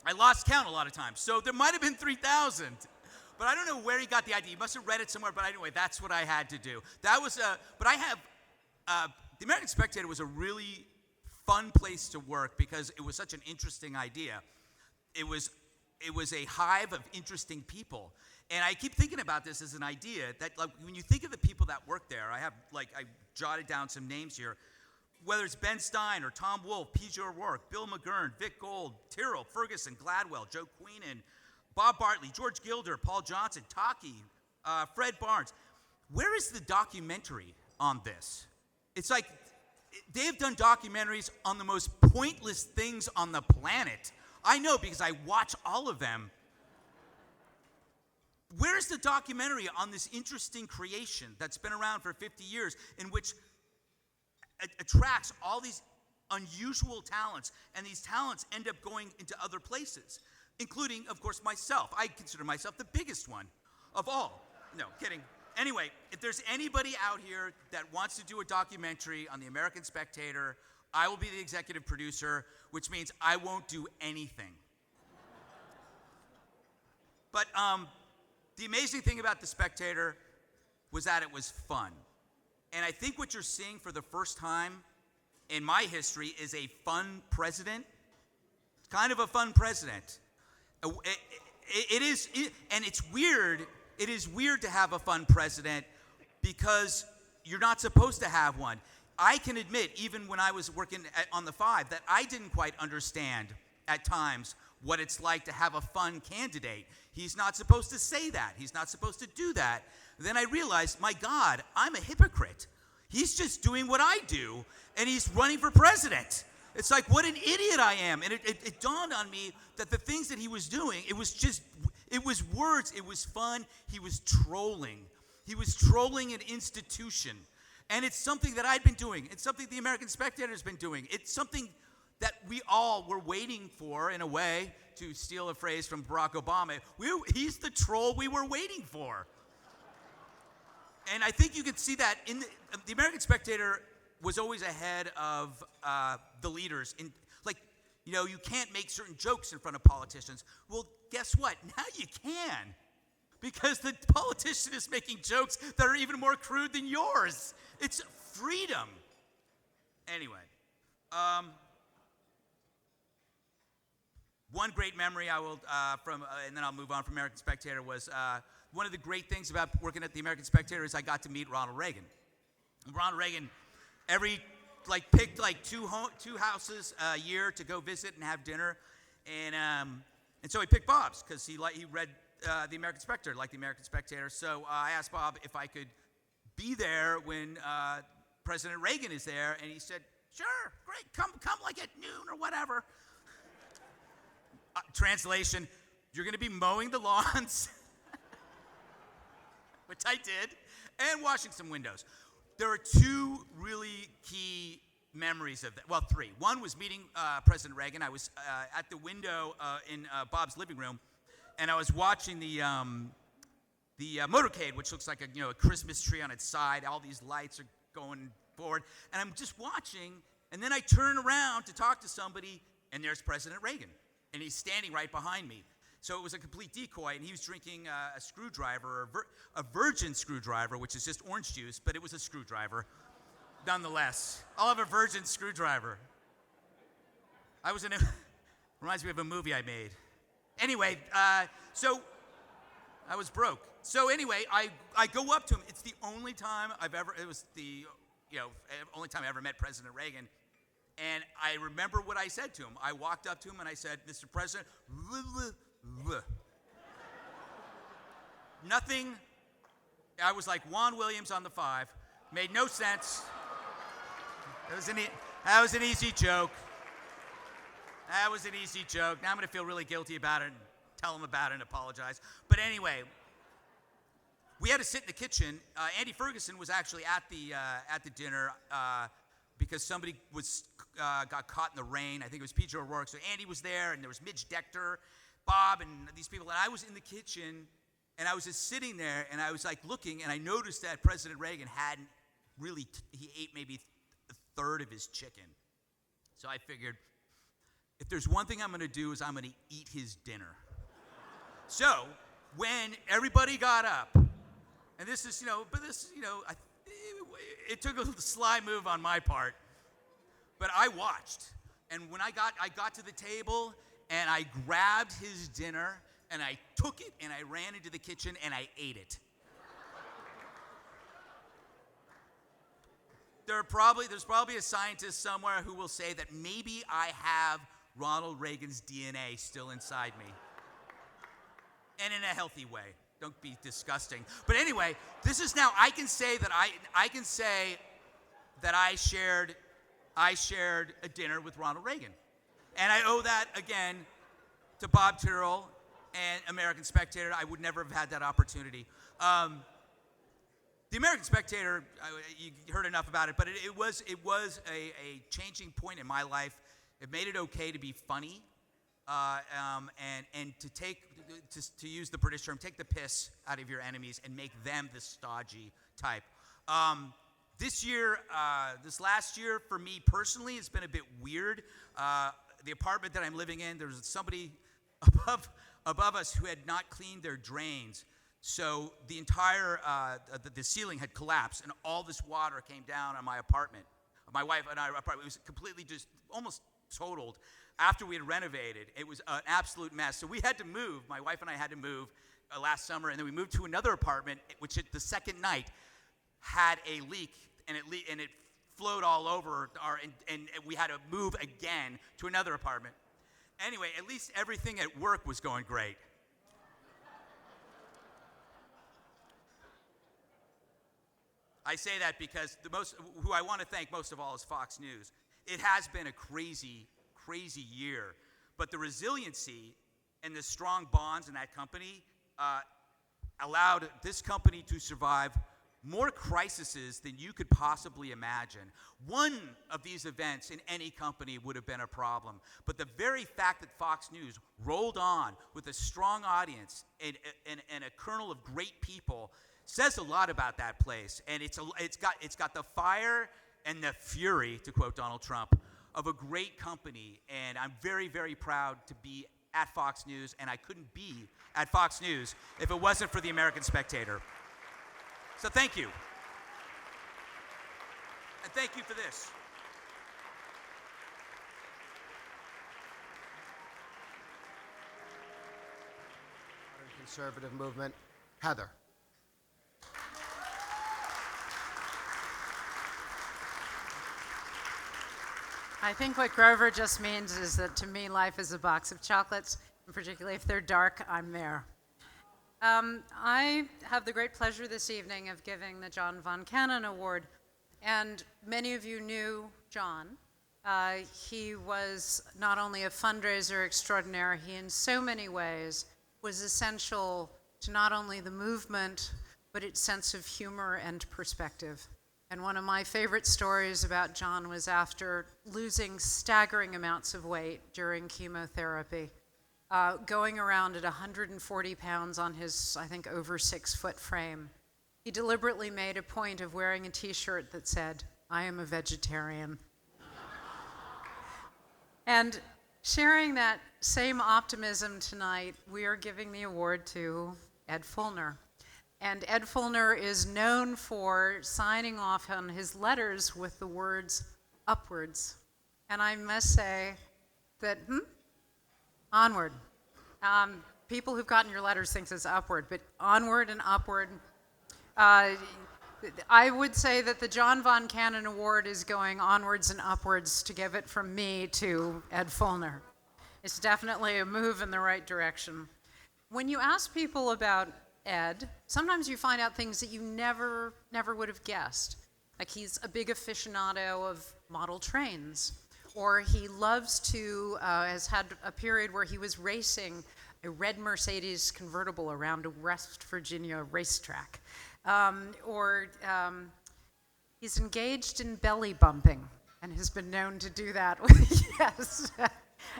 I lost count a lot of times. So there might have been 3,000. But I don't know where he got the idea. He must have read it somewhere. But anyway, that's what I had to do. That was but I have, the American Spectator was a really fun place to work because it was such an interesting idea. It was a hive of interesting people. And I keep thinking about this as an idea that, like, when you think of the people that work there, I jotted down some names here. Whether it's Ben Stein or Tom Wolfe, P.J. O'Rourke, Bill McGurn, Vic Gold, Tyrrell, Ferguson, Gladwell, Joe Queenan, Bob Bartley, George Gilder, Paul Johnson, Taki, Fred Barnes. Where is the documentary on this? It's like they have done documentaries on the most pointless things on the planet. I know because I watch all of them. Where's the documentary on this interesting creation that's been around for 50 years in which attracts all these unusual talents, and these talents end up going into other places, including, of course, myself. I consider myself the biggest one of all. No, kidding. Anyway, if there's anybody out here that wants to do a documentary on the American Spectator, I will be the executive producer, which means I won't do anything. But the amazing thing about the Spectator was that it was fun. And I think what you're seeing for the first time in my history is a fun president. Kind of a fun president. It is, and it's weird. It is weird to have a fun president because you're not supposed to have one. I can admit, even when I was working on the 5, that I didn't quite understand at times what it's like to have a fun candidate. He's not supposed to say that. He's not supposed to do that. Then I realized, my God, I'm a hypocrite. He's just doing what I do, and he's running for president. It's like, what an idiot I am. And it dawned on me that the things that he was doing, it was words, it was fun. He was trolling. He was trolling an institution. And it's something that I'd been doing. It's something the American Spectator has been doing. It's something that we all were waiting for, in a way, to steal a phrase from Barack Obama. He's the troll we were waiting for. And I think you can see that in the American Spectator was always ahead of the leaders. You can't make certain jokes in front of politicians. Well, guess what? Now you can. Because the politician is making jokes that are even more crude than yours. It's freedom. Anyway. One great memory I will, and then I'll move on from American Spectator, was one of the great things about working at the American Spectator is I got to meet Ronald Reagan. Ronald Reagan picked two houses a year to go visit and have dinner, and so he picked Bob's because he read the American Spectator, liked the American Spectator. So I asked Bob if I could be there when President Reagan is there, and he said, "Sure, great, come like at noon or whatever." Translation: you're going to be mowing the lawns, which I did, and washing some windows. There are two really key memories of that. Well, three. One was meeting President Reagan. I was at the window in Bob's living room, and I was watching the motorcade, which looks like a Christmas tree on its side. All these lights are going forward, and I'm just watching. And then I turn around to talk to somebody, and there's President Reagan, and he's standing right behind me. So it was a complete decoy, and he was drinking a screwdriver, a virgin screwdriver, which is just orange juice, but it was a screwdriver. Nonetheless, I'll have a virgin screwdriver. Reminds me of a movie I made. Anyway, so I was broke. So anyway, I go up to him. It's the only time only time I ever met President Reagan. And I remember what I said to him. I walked up to him and I said, "Mr. President," nothing. I was like Juan Williams on the 5. Made no sense. That was an easy joke. That was an easy joke. Now I'm going to feel really guilty about it and tell him about it and apologize. But anyway, we had to sit in the kitchen. Andy Ferguson was actually at the dinner because somebody got caught in the rain. I think it was P.J. O'Rourke. So Andy was there, and there was Midge Decter, Bob, and these people. And I was in the kitchen, and I was just sitting there, and I was looking, and I noticed that President Reagan hadn't really, he ate maybe a third of his chicken. So I figured, if there's one thing I'm going to do is I'm going to eat his dinner. So when everybody got up, and this is, it took a sly move on my part, but I watched. And when I got to the table and I grabbed his dinner and I took it and I ran into the kitchen and I ate it. There's probably a scientist somewhere who will say that maybe I have Ronald Reagan's DNA still inside me. And in a healthy way. Don't be disgusting. But anyway, this is now, I can say that I shared a dinner with Ronald Reagan. And I owe that, again, to Bob Tyrrell and American Spectator. I would never have had that opportunity. The American Spectator, you heard enough about it, but it was a changing point in my life. It made it okay to be funny, and to use the British term, take the piss out of your enemies and make them the stodgy type. This last year for me personally, it's been a bit weird. The apartment that I'm living in, there was somebody above us who had not cleaned their drains. So the entire, the ceiling had collapsed and all this water came down on my apartment. My wife and I, it was completely just almost totaled. After we had renovated, it was an absolute mess. So we had to move, my wife and I had to move last summer, and then we moved to another apartment, which the second night had a leak, and it flowed all over, and we had to move again to another apartment. Anyway, at least everything at work was going great. I say that because who I want to thank most of all is Fox News. It has been a crazy year, but the resiliency and the strong bonds in that company allowed this company to survive more crises than you could possibly imagine. One of these events in any company would have been a problem, but the very fact that Fox News rolled on with a strong audience and a kernel of great people says a lot about that place. And it's got the fire and the fury, to quote Donald Trump, of a great company. And I'm very, very proud to be at Fox News, and I couldn't be at Fox News if it wasn't for the American Spectator. So thank you. And thank you for this. Modern conservative movement. Heather. I think what Grover just means is that to me, life is a box of chocolates, and particularly if they're dark, I'm there. I have the great pleasure this evening of giving the John Von Cannon Award, and many of you knew John. He was not only a fundraiser extraordinaire, he in so many ways was essential to not only the movement, but its sense of humor and perspective. And one of my favorite stories about John was after losing staggering amounts of weight during chemotherapy, going around at 140 pounds on his, I think, over 6-foot frame. He deliberately made a point of wearing a t-shirt that said, "I am a vegetarian." And sharing that same optimism tonight, we are giving the award to Ed Feulner. And Ed Feulner is known for signing off on his letters with the words "upwards." And I must say that, onward. People who've gotten your letters think it's upward, but onward and upward. I would say that the John Von Cannon Award is going onwards and upwards to give it from me to Ed Feulner. It's definitely a move in the right direction. When you ask people about Ed, sometimes you find out things that you never would have guessed. Like he's a big aficionado of model trains, or he loves to, has had a period where he was racing a red Mercedes convertible around a West Virginia racetrack. He's engaged in belly bumping and has been known to do that, yes,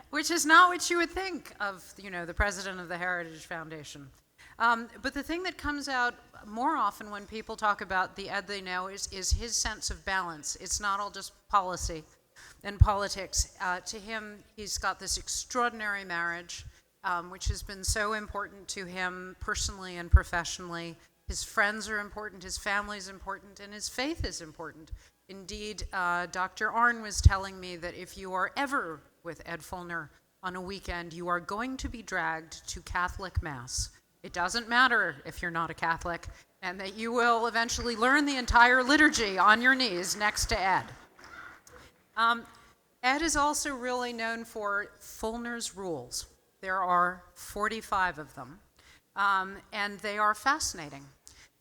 which is not what you would think of, the president of the Heritage Foundation. But the thing that comes out more often when people talk about the Ed they know is his sense of balance. It's not all just policy. than politics. To him, he's got this extraordinary marriage, which has been so important to him personally and professionally. His friends are important, his family is important, and his faith is important. Indeed, Dr. Arnn was telling me that if you are ever with Ed Feulner on a weekend, you are going to be dragged to Catholic Mass. It doesn't matter if you're not a Catholic, and that you will eventually learn the entire liturgy on your knees next to Ed. Ed is also really known for Feulner's rules. There are 45 of them, and they are fascinating.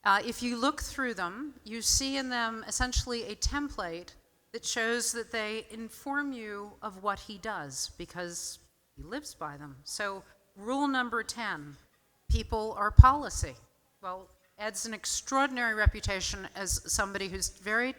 If you look through them, you see in them essentially a template that shows that they inform you of what he does, because he lives by them. So, rule number 10, people are policy. Well, Ed's an extraordinary reputation as somebody who's very,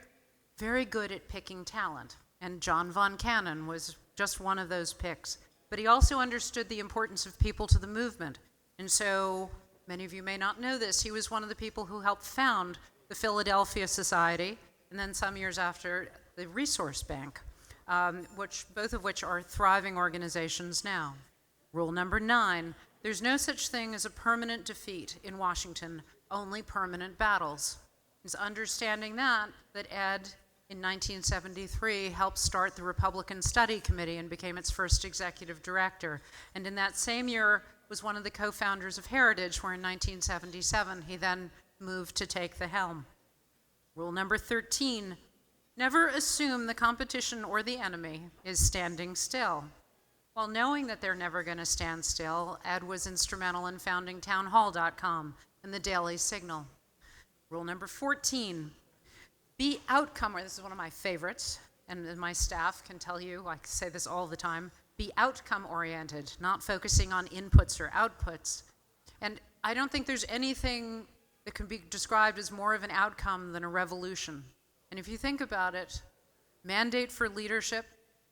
very good at picking talent. And John von Cannon was just one of those picks. But he also understood the importance of people to the movement. And so, many of you may not know this, he was one of the people who helped found the Philadelphia Society, and then some years after, the Resource Bank, both of which are thriving organizations now. Rule number 9, there's no such thing as a permanent defeat in Washington, only permanent battles. It's understanding that Ed, in 1973, helped start the Republican Study Committee and became its first executive director. And in that same year, was one of the co-founders of Heritage, where in 1977, he then moved to take the helm. Rule number 13, never assume the competition or the enemy is standing still. While knowing that they're never going to stand still, Ed was instrumental in founding townhall.com and the Daily Signal. Rule number 14, be outcome, this is one of my favorites, and my staff can tell you, I say this all the time, be outcome-oriented, not focusing on inputs or outputs. And I don't think there's anything that can be described as more of an outcome than a revolution. And if you think about it, Mandate for Leadership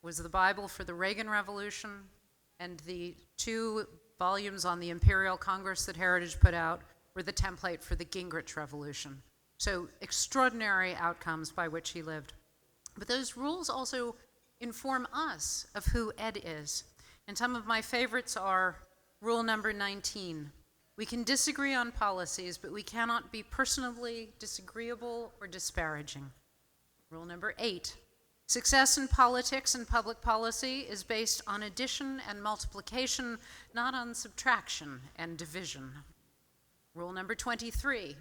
was the Bible for the Reagan Revolution, and the 2 volumes on the Imperial Congress that Heritage put out were the template for the Gingrich Revolution. So extraordinary outcomes by which he lived. But those rules also inform us of who Ed is. And some of my favorites are rule number 19. We can disagree on policies, but we cannot be personally disagreeable or disparaging. Rule number 8. Success in politics and public policy is based on addition and multiplication, not on subtraction and division. Rule number 23.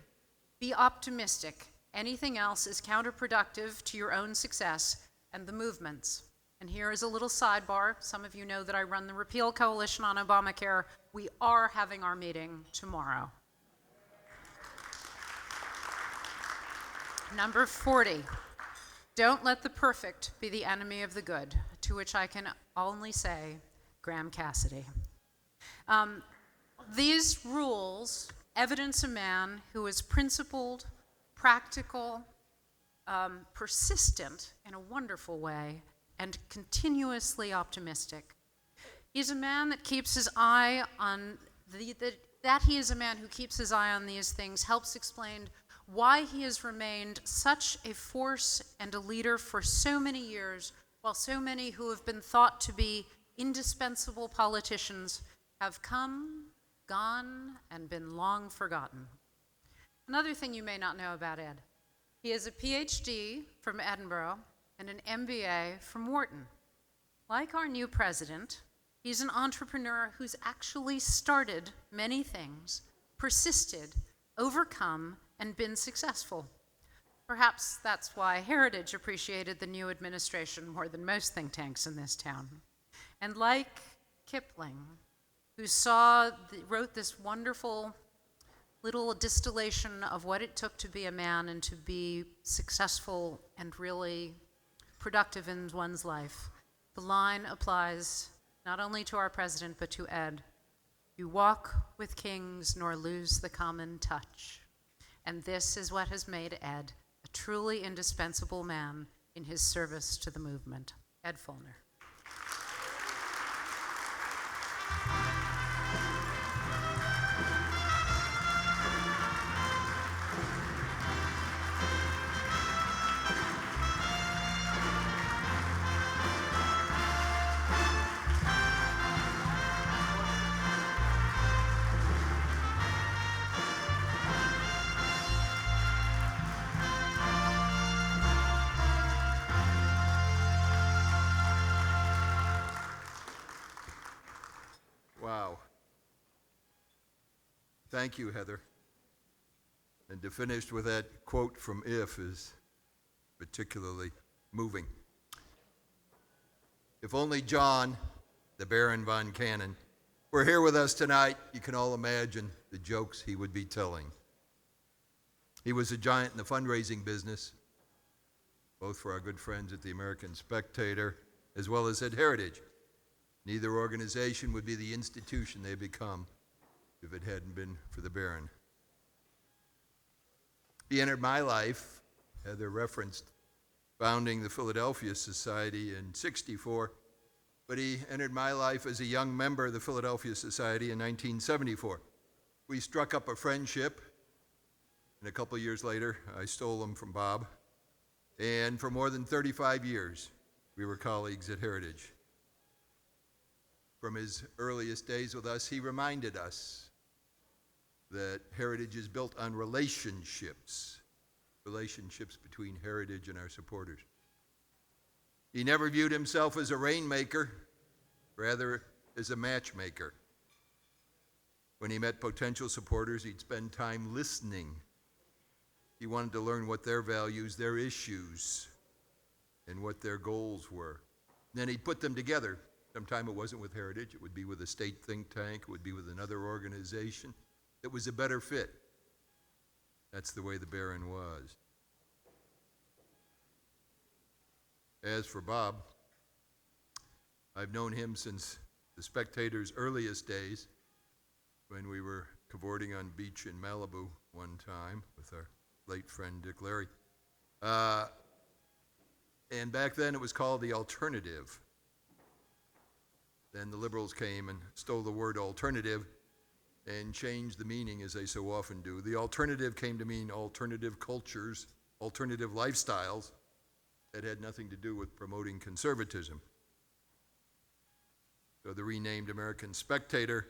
Be optimistic. Anything else is counterproductive to your own success and the movement's. And here is a little sidebar. Some of you know that I run the Repeal Coalition on Obamacare. We are having our meeting tomorrow. Number 40, don't let the perfect be the enemy of the good, to which I can only say, Graham Cassidy. These rules evidence a man who is principled, practical, persistent in a wonderful way, and continuously optimistic. He's a man that keeps his eye on that he is a man who keeps his eye on these things helps explain why he has remained such a force and a leader for so many years, while so many who have been thought to be indispensable politicians have come, gone, and been long forgotten. Another thing you may not know about Ed, he has a PhD from Edinburgh and an MBA from Wharton. Like our new president, he's an entrepreneur who's actually started many things, persisted, overcome, and been successful. Perhaps that's why Heritage appreciated the new administration more than most think tanks in this town. And like Kipling, who wrote this wonderful little distillation of what it took to be a man and to be successful and really productive in one's life. The line applies not only to our president, but to Ed. You walk with kings, nor lose the common touch. And this is what has made Ed a truly indispensable man in his service to the movement. Ed Feulner. Wow. Thank you, Heather. And to finish with that quote from If is particularly moving. If only John, the Baron von Cannon, were here with us tonight, you can all imagine the jokes he would be telling. He was a giant in the fundraising business, both for our good friends at the American Spectator as well as at Heritage. Neither organization would be the institution they become if it hadn't been for the Baron. He entered my life, Heather referenced founding the Philadelphia Society in '64, but he entered my life as a young member of the Philadelphia Society in 1974. We struck up a friendship, and a couple years later, I stole him from Bob, and for more than 35 years, we were colleagues at Heritage. From his earliest days with us, he reminded us that Heritage is built on relationships between Heritage and our supporters. He never viewed himself as a rainmaker, rather as a matchmaker. When he met potential supporters, he'd spend time listening. He wanted to learn what their values, their issues, and what their goals were. And then he'd put them together. Sometime it wasn't with Heritage, it would be with a state think tank, it would be with another organization that was a better fit. That's the way the Baron was. As for Bob, I've known him since the Spectator's earliest days, when we were cavorting on beach in Malibu one time with our late friend Dick Larry. And back then it was called the Alternative. Then the liberals came and stole the word alternative and changed the meaning, as they so often do. The alternative came to mean alternative cultures, alternative lifestyles that had nothing to do with promoting conservatism. So the renamed American Spectator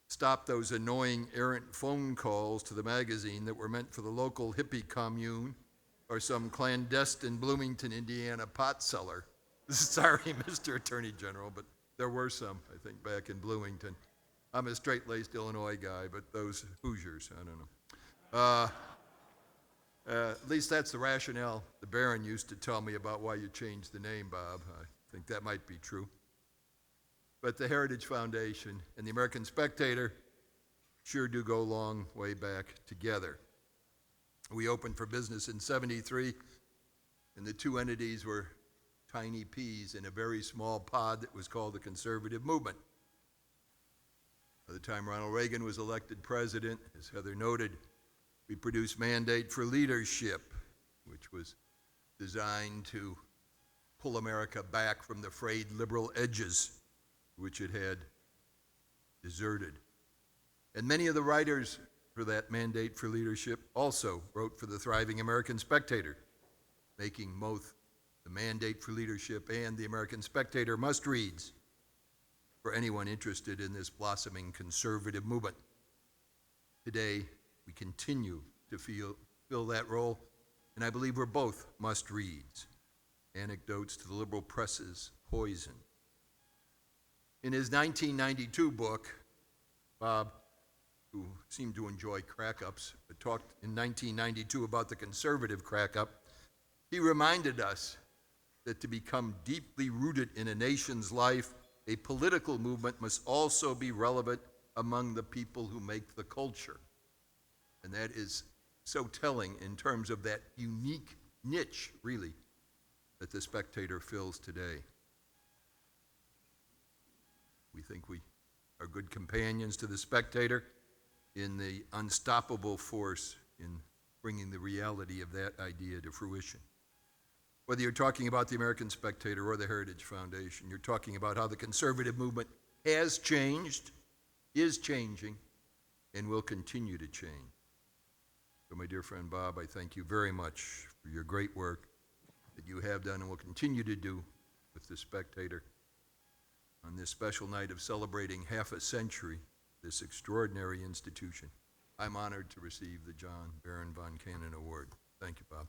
stopped those annoying errant phone calls to the magazine that were meant for the local hippie commune or some clandestine Bloomington, Indiana pot seller. Sorry, Mr. Attorney General, but there were some, I think, back in Bloomington. I'm a straight-laced Illinois guy, but those Hoosiers, I don't know. At least that's the rationale the Baron used to tell me about why you changed the name, Bob. I think that might be true. But the Heritage Foundation and the American Spectator sure do go a long way back together. We opened for business in '73, and the two entities were tiny peas in a very small pod that was called the Conservative Movement. By the time Ronald Reagan was elected president, as Heather noted, we produced Mandate for Leadership, which was designed to pull America back from the frayed liberal edges which it had deserted. And many of the writers for that Mandate for Leadership also wrote for the thriving American Spectator, making both the Mandate for Leadership and the American Spectator must-reads for anyone interested in this blossoming conservative movement. Today, we continue to fill that role, and I believe we're both must-reads, anecdotes to the liberal press's poison. In his 1992 book, Bob, who seemed to enjoy crack-ups, talked in 1992 about the conservative crack-up. He reminded us that to become deeply rooted in a nation's life, a political movement must also be relevant among the people who make the culture. And that is so telling in terms of that unique niche, really, that the Spectator fills today. We think we are good companions to the Spectator in the unstoppable force in bringing the reality of that idea to fruition. Whether you're talking about the American Spectator or the Heritage Foundation, you're talking about how the conservative movement has changed, is changing, and will continue to change. So my dear friend Bob, I thank you very much for your great work that you have done and will continue to do with the Spectator on this special night of celebrating half a century, this extraordinary institution. I'm honored to receive the John Baron von Cannon Award. Thank you, Bob.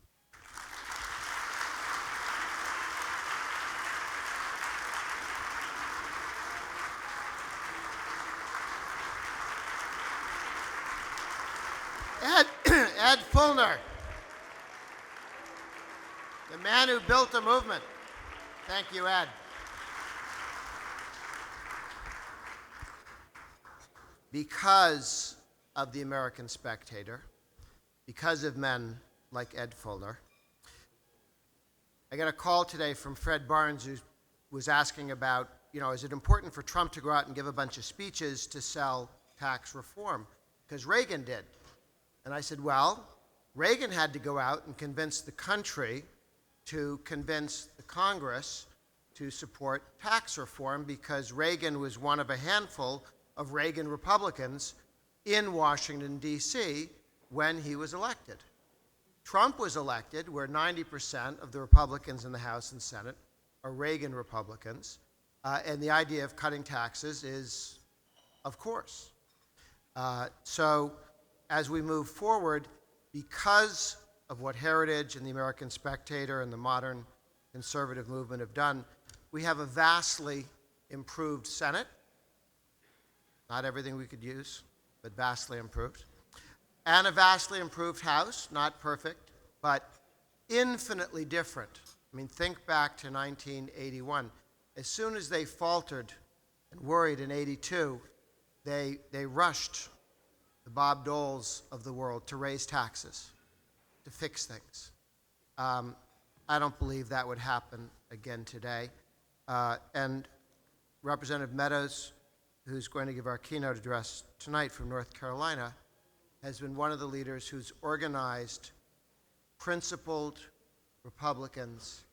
Ed Feulner, the man who built the movement. Thank you, Ed. Because of the American Spectator, because of men like Ed Feulner, I got a call today from Fred Barnes, who was asking about, is it important for Trump to go out and give a bunch of speeches to sell tax reform? Because Reagan did. And I said, well, Reagan had to go out and convince the country to convince the Congress to support tax reform, because Reagan was one of a handful of Reagan Republicans in Washington, D.C. when he was elected. Trump was elected where 90% of the Republicans in the House and Senate are Reagan Republicans, and the idea of cutting taxes is, of course. So as we move forward, because of what Heritage and the American Spectator and the modern conservative movement have done, we have a vastly improved Senate. Not everything we could use, but vastly improved. And a vastly improved House, not perfect, but infinitely different. I mean, think back to 1981. As soon as they faltered and worried in 82, they rushed the Bob Doles of the world to raise taxes, to fix things. I don't believe that would happen again today. And Representative Meadows, who's going to give our keynote address tonight from North Carolina, has been one of the leaders who's organized principled Republicans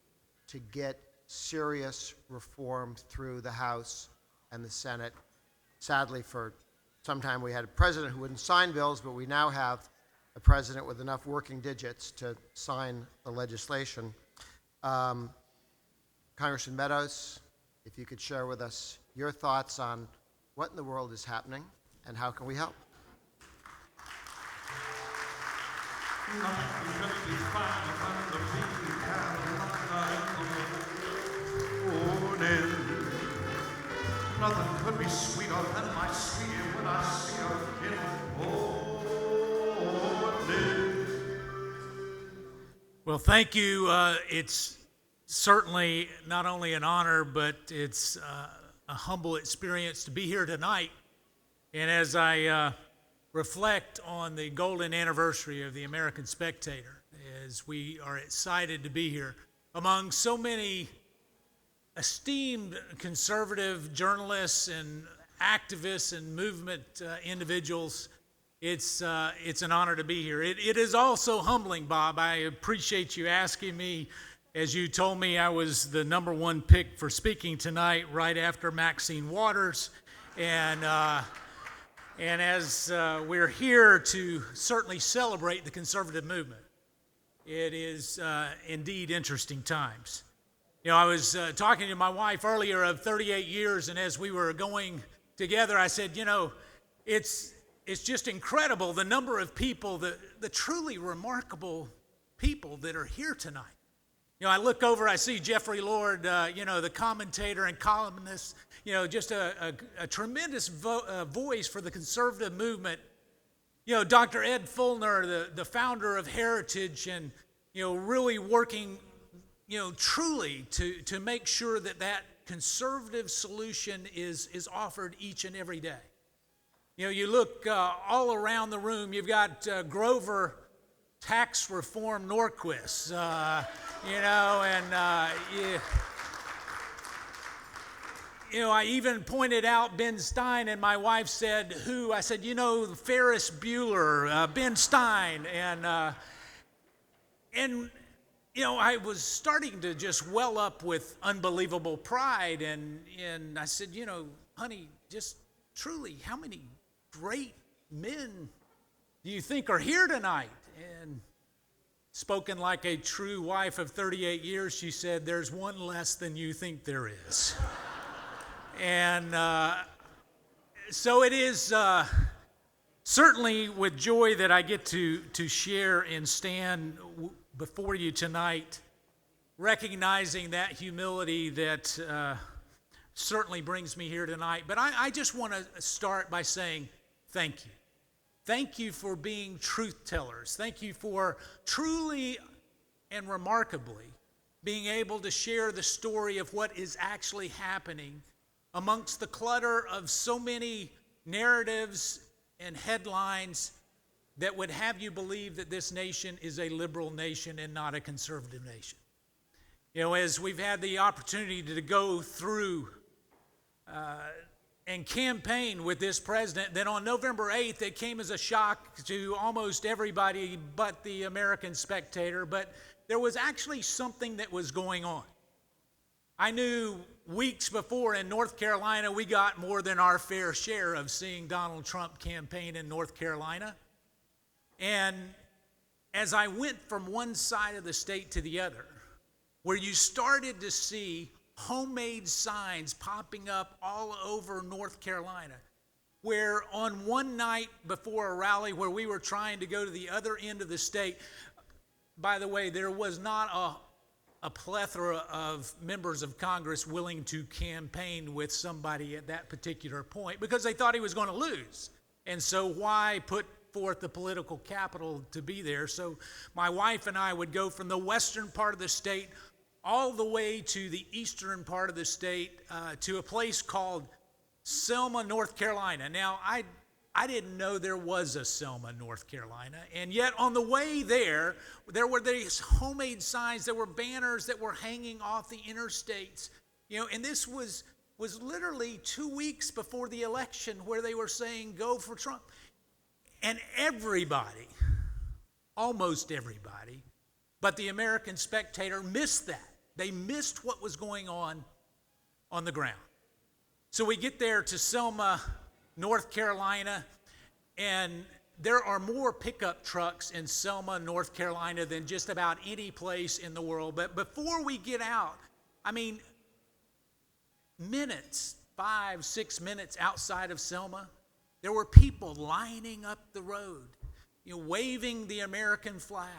to get serious reform through the House and the Senate. Sadly, for some time we had a president who wouldn't sign bills, but we now have a president with enough working digits to sign the legislation. Congressman Meadows, if you could share with us your thoughts on what in the world is happening and how can we help? Nothing could be sweeter than my sweetie when I see her in Well, thank you. It's certainly not only an honor, but it's a humble experience to be here tonight. And as I reflect on the golden anniversary of the American Spectator, as we are excited to be here among so many esteemed conservative journalists and activists and movement individuals, it's an honor to be here. It is also humbling, Bob. I appreciate you asking me. As you told me, I was the #1 pick for speaking tonight, right after Maxine Waters, and as we're here to certainly celebrate the conservative movement, it is indeed interesting times. You know, I was talking to my wife earlier of 38 years, and as we were going together, I said, you know, it's just incredible the number of people, the truly remarkable people that are here tonight. You know, I look over, I see Jeffrey Lord, the commentator and columnist, just a tremendous voice for the conservative movement. You know, Dr. Ed Feulner, the founder of Heritage, and, really working, truly to make sure that conservative solution is offered each and every day. You look all around the room, you've got Grover Tax Reform Norquist, I even pointed out Ben Stein, and my wife said, who? I said, Ferris Bueller, Ben Stein, and I was starting to just well up with unbelievable pride, and I said, honey, just truly, how many great men do you think are here tonight? And spoken like a true wife of 38 years, she said, there's one less than you think there is. And so it is certainly with joy that I get to share and stand before you tonight, recognizing that humility that certainly brings me here tonight. But I just want to start by saying thank you. Thank you for being truth tellers. Thank you for truly and remarkably being able to share the story of what is actually happening amongst the clutter of so many narratives and headlines that would have you believe that this nation is a liberal nation and not a conservative nation. You know, as we've had the opportunity to go through and campaign with this president, then on November 8th, it came as a shock to almost everybody but the American Spectator, but there was actually something that was going on. I knew weeks before in North Carolina, we got more than our fair share of seeing Donald Trump campaign in North Carolina. And as I went from one side of the state to the other, where you started to see homemade signs popping up all over North Carolina, where on one night before a rally where we were trying to go to the other end of the state, by the way, there was not a plethora of members of Congress willing to campaign with somebody at that particular point because they thought he was going to lose. And so why put forth the political capital to be there? So my wife and I would go from the western part of the state all the way to the eastern part of the state to a place called Selma, North Carolina. Now, I didn't know there was a Selma, North Carolina, and yet on the way there were these homemade signs, there were banners that were hanging off the interstates, you know, and this was literally 2 weeks before the election where they were saying, go for Trump. And everybody, almost everybody, but the American Spectator missed that. They missed what was going on the ground. So we get there to Selma, North Carolina, and there are more pickup trucks in Selma, North Carolina than just about any place in the world. But before we get out, I mean, minutes, 5-6 minutes outside of Selma, there were people lining up the road, you know, waving the American flag.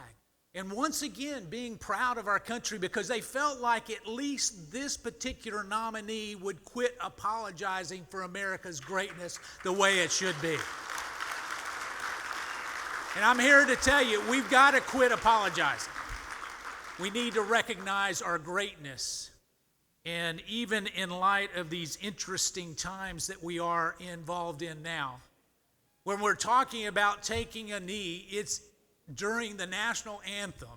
And once again, being proud of our country because they felt like at least this particular nominee would quit apologizing for America's greatness the way it should be. And I'm here to tell you, we've got to quit apologizing. We need to recognize our greatness. And even in light of these interesting times that we are involved in now, when we're talking about taking a knee, it's during the national anthem.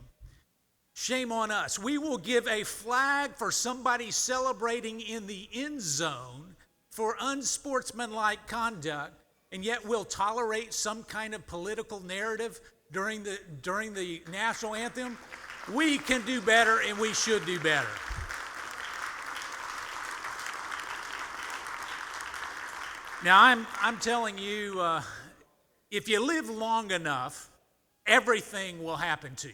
Shame on us. We will give a flag for somebody celebrating in the end zone for unsportsmanlike conduct, and yet we'll tolerate some kind of political narrative during the national anthem. We can do better, and we should do better. Now, I'm telling you, if you live long enough, everything will happen to you.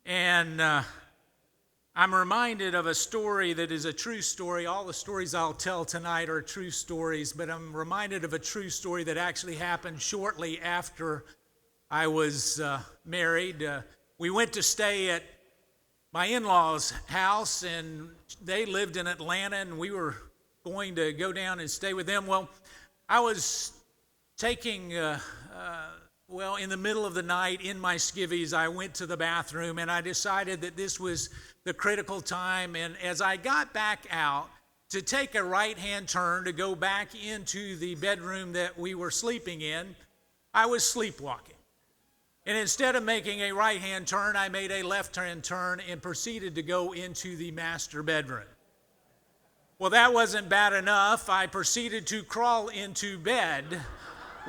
And I'm reminded of a story that is a true story. All the stories I'll tell tonight are true stories, but I'm reminded of a true story that actually happened shortly after I was married. We went to stay at my in-laws' house, and they lived in Atlanta, and we were going to go down and stay with them. Well, I was taking... in the middle of the night in my skivvies, I went to the bathroom and I decided that this was the critical time. And as I got back out to take a right-hand turn to go back into the bedroom that we were sleeping in, I was sleepwalking. And instead of making a right-hand turn, I made a left-hand turn and proceeded to go into the master bedroom. Well, that wasn't bad enough. I proceeded to crawl into bed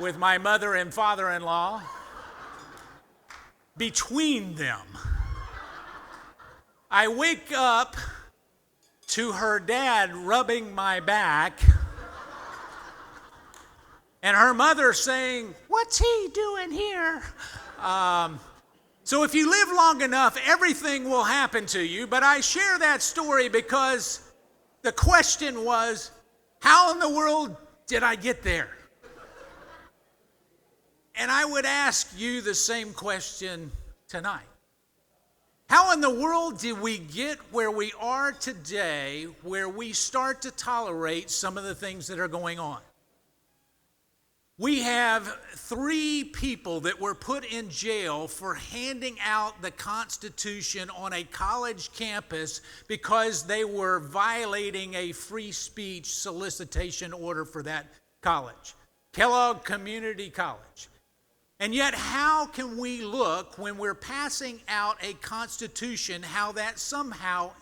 with my mother and father-in-law. Between them, I wake up to her dad rubbing my back and her mother saying, "What's he doing here?" So if you live long enough, everything will happen to you. But I share that story because the question was, how in the world did I get there? And I would ask you the same question tonight. How in the world did we get where we are today, where we start to tolerate some of the things that are going on? We have 3 people that were put in jail for handing out the Constitution on a college campus because they were violating a free speech solicitation order for that college, Kellogg Community College. And yet, how can we look when we're passing out a Constitution, how that somehow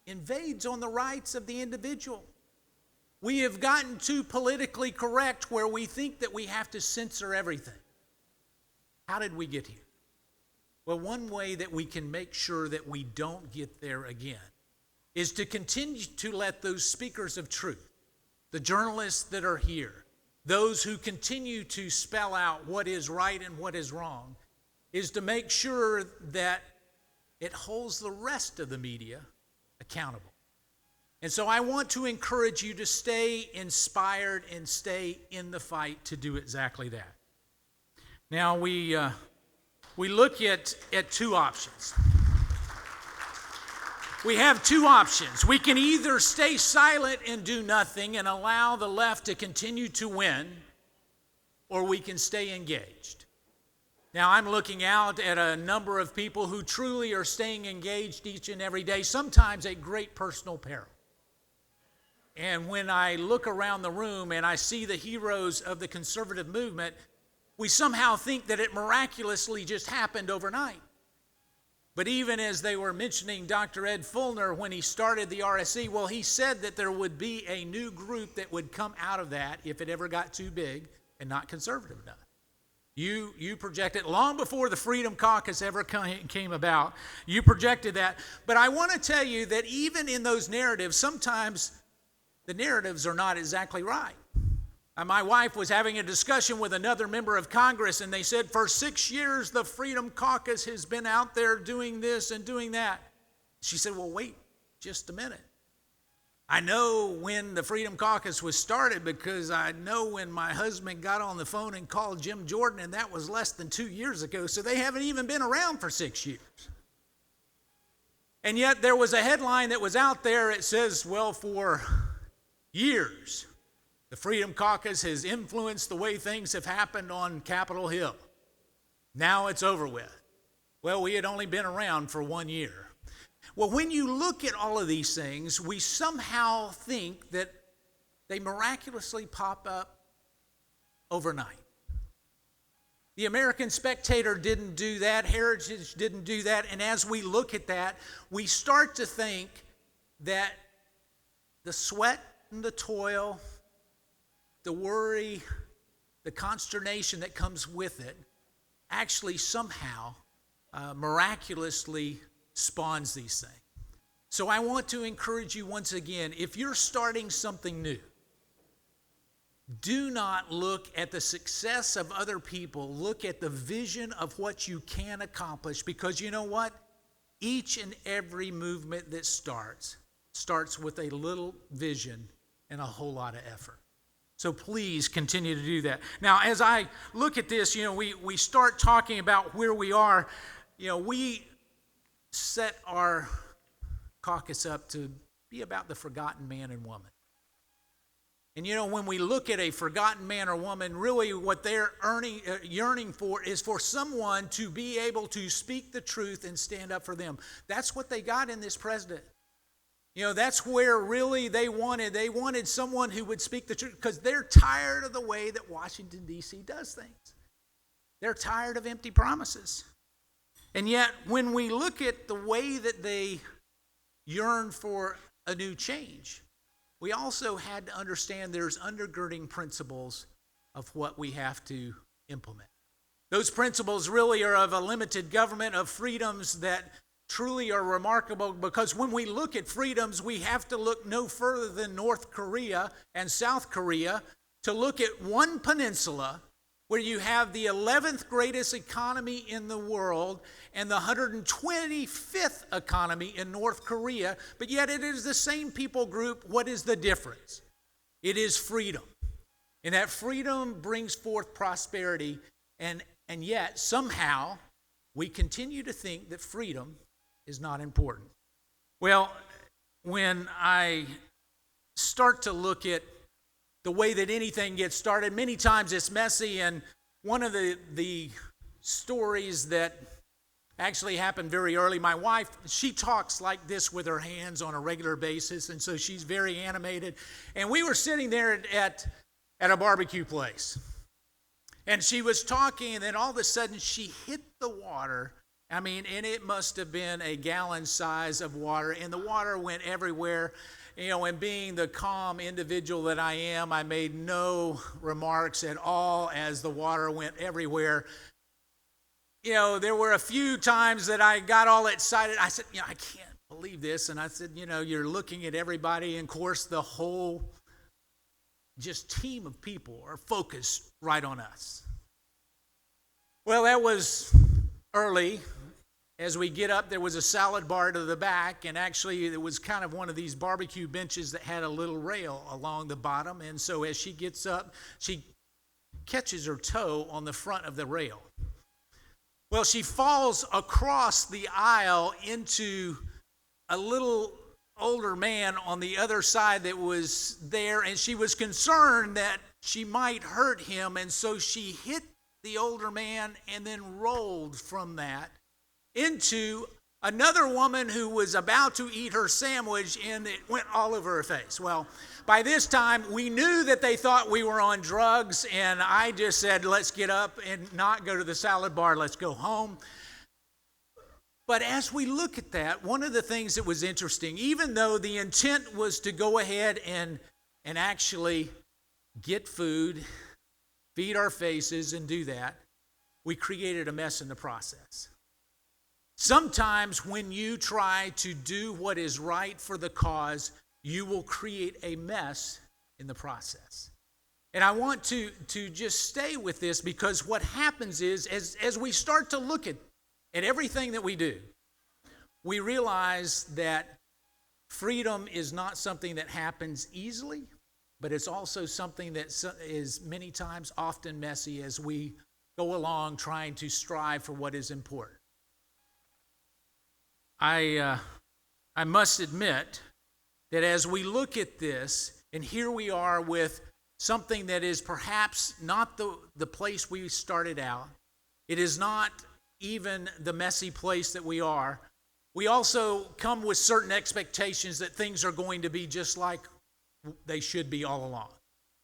invades on the rights of the individual? We have gotten too politically correct where we think that we have to censor everything. How did we get here? Well, one way that we can make sure that we don't get there again is to continue to let those speakers of truth, the journalists that are here, those who continue to spell out what is right and what is wrong, is to make sure that it holds the rest of the media accountable. And so I want to encourage you to stay inspired and stay in the fight to do exactly that. Now we look at 2 options. We have 2 options. We can either stay silent and do nothing and allow the left to continue to win, or we can stay engaged. Now, I'm looking out at a number of people who truly are staying engaged each and every day, sometimes at great personal peril. And when I look around the room and I see the heroes of the conservative movement, we somehow think that it miraculously just happened overnight. But even as they were mentioning Dr. Ed Feulner when he started the RSC, well, he said that there would be a new group that would come out of that if it ever got too big and not conservative enough. You projected long before the Freedom Caucus ever came about. You projected that. But I want to tell you that even in those narratives, sometimes the narratives are not exactly right. My wife was having a discussion with another member of Congress, and they said, for 6 years, the Freedom Caucus has been out there doing this and doing that. She said, well, wait just a minute. I know when the Freedom Caucus was started because I know when my husband got on the phone and called Jim Jordan, and that was less than 2 years ago, so they haven't even been around for 6 years. And yet there was a headline that was out there. It says, well, for years, the Freedom Caucus has influenced the way things have happened on Capitol Hill. Now it's over with. Well, we had only been around for 1 year. Well, when you look at all of these things, we somehow think that they miraculously pop up overnight. The American Spectator didn't do that. Heritage didn't do that. And as we look at that, we start to think that the sweat and the toil, the worry, the consternation that comes with it actually somehow miraculously spawns these things. So I want to encourage you once again, if you're starting something new, do not look at the success of other people. Look at the vision of what you can accomplish, because you know what? Each and every movement that starts with a little vision and a whole lot of effort. So please continue to do that. Now, as I look at this, we start talking about where we are. We set our caucus up to be about the forgotten man and woman. And when we look at a forgotten man or woman, really what they're yearning for is for someone to be able to speak the truth and stand up for them. That's what they got in this president. That's where really they wanted someone who would speak the truth, because they're tired of the way that Washington, D.C. does things. They're tired of empty promises. And yet, when we look at the way that they yearn for a new change, we also had to understand there's undergirding principles of what we have to implement. Those principles really are of a limited government, of freedoms that truly are remarkable, because when we look at freedoms, we have to look no further than North Korea and South Korea to look at one peninsula where you have the 11th greatest economy in the world and the 125th economy in North Korea, but yet it is the same people group. What is the difference? It is freedom. And that freedom brings forth prosperity, and yet somehow we continue to think that freedom is not important. Well, when I start to look at the way that anything gets started. Many times it's messy, and one of the stories that actually happened very early, my wife, she talks like this with her hands on a regular basis, and so she's very animated. And we were sitting there at a barbecue place, and she was talking, and then all of a sudden she hit the water. I mean, and it must have been a gallon size of water, and the water went everywhere. You know, and being the calm individual that I am, I made no remarks at all as the water went everywhere. You know, there were a few times that I got all excited. I said, you know, I can't believe this. And I said, you know, you're looking at everybody, and of course the whole just team of people are focused right on us. Well, that was early. As we get up, there was a salad bar to the back, and actually it was kind of one of these barbecue benches that had a little rail along the bottom. And so as she gets up, she catches her toe on the front of the rail. Well, she falls across the aisle into a little older man on the other side that was there, and she was concerned that she might hurt him, and so she hit the older man and then rolled from that into another woman who was about to eat her sandwich, and it went all over her face. Well, by this time, we knew that they thought we were on drugs, and I just said, let's get up and not go to the salad bar, let's go home. But as we look at that, one of the things that was interesting, even though the intent was to go ahead and actually get food, feed our faces, and do that, we created a mess in the process. Sometimes when you try to do what is right for the cause, you will create a mess in the process. And I want to just stay with this, because what happens is, as we start to look at everything that we do, we realize that freedom is not something that happens easily, but it's also something that is many times often messy as we go along trying to strive for what is important. I must admit that as we look at this, and here we are with something that is perhaps not the place we started out, it is not even the messy place that we are, we also come with certain expectations that things are going to be just like they should be all along.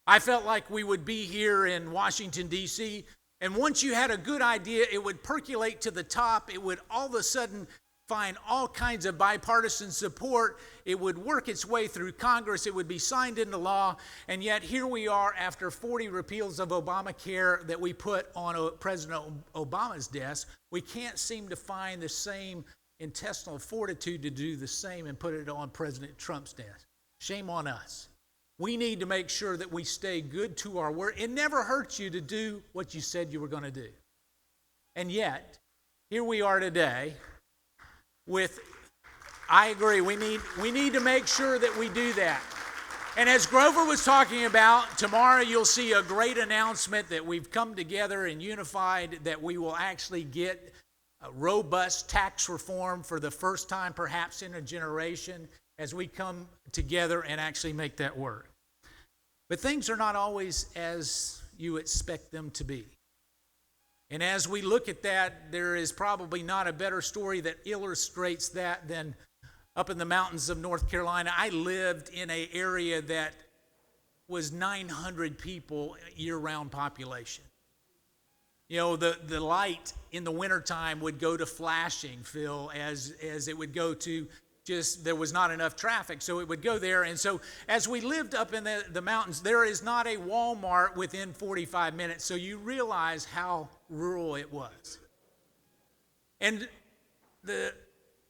I felt like we would be here in Washington, D.C., and once you had a good idea, it would percolate to the top. It would all of a sudden find all kinds of bipartisan support. It would work its way through Congress. It would be signed into law. And yet here we are after 40 repeals of Obamacare that we put on President Obama's desk. We can't seem to find the same intestinal fortitude to do the same and put it on President Trump's desk. Shame on us. We need to make sure that we stay good to our word. It never hurts you to do what you said you were going to do. And yet, here we are today with, I agree, we need to make sure that we do that. And as Grover was talking about, tomorrow you'll see a great announcement that we've come together and unified, that we will actually get a robust tax reform for the first time perhaps in a generation as we come together and actually make that work. But things are not always as you expect them to be. And as we look at that, there is probably not a better story that illustrates that than up in the mountains of North Carolina. I lived in an area that was 900 people year-round population. You know, the light in the wintertime would go to flashing, Phil, as it would go to just, there was not enough traffic, so it would go there. And so as we lived up in the mountains, there is not a Walmart within 45 minutes, so you realize how rural it was. And the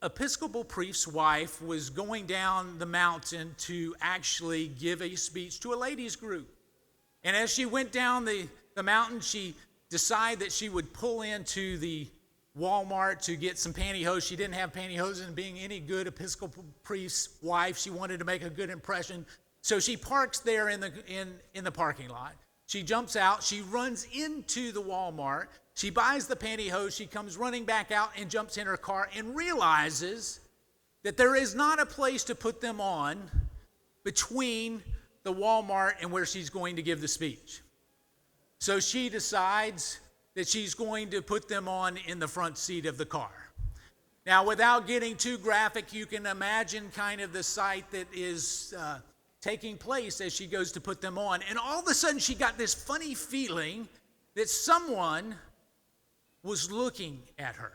Episcopal priest's wife was going down the mountain to actually give a speech to a ladies group. And as she went down the mountain, she decided that she would pull into the Walmart to get some pantyhose. She didn't have pantyhose, and being any good Episcopal priest's wife, she wanted to make a good impression. So she parks there in the parking lot. She jumps out. She runs into the Walmart. She buys the pantyhose. She comes running back out and jumps in her car and realizes that there is not a place to put them on between the Walmart and where she's going to give the speech. So she decides that she's going to put them on in the front seat of the car. Now, without getting too graphic, you can imagine kind of the sight that is taking place as she goes to put them on. And all of a sudden, she got this funny feeling that someone was looking at her.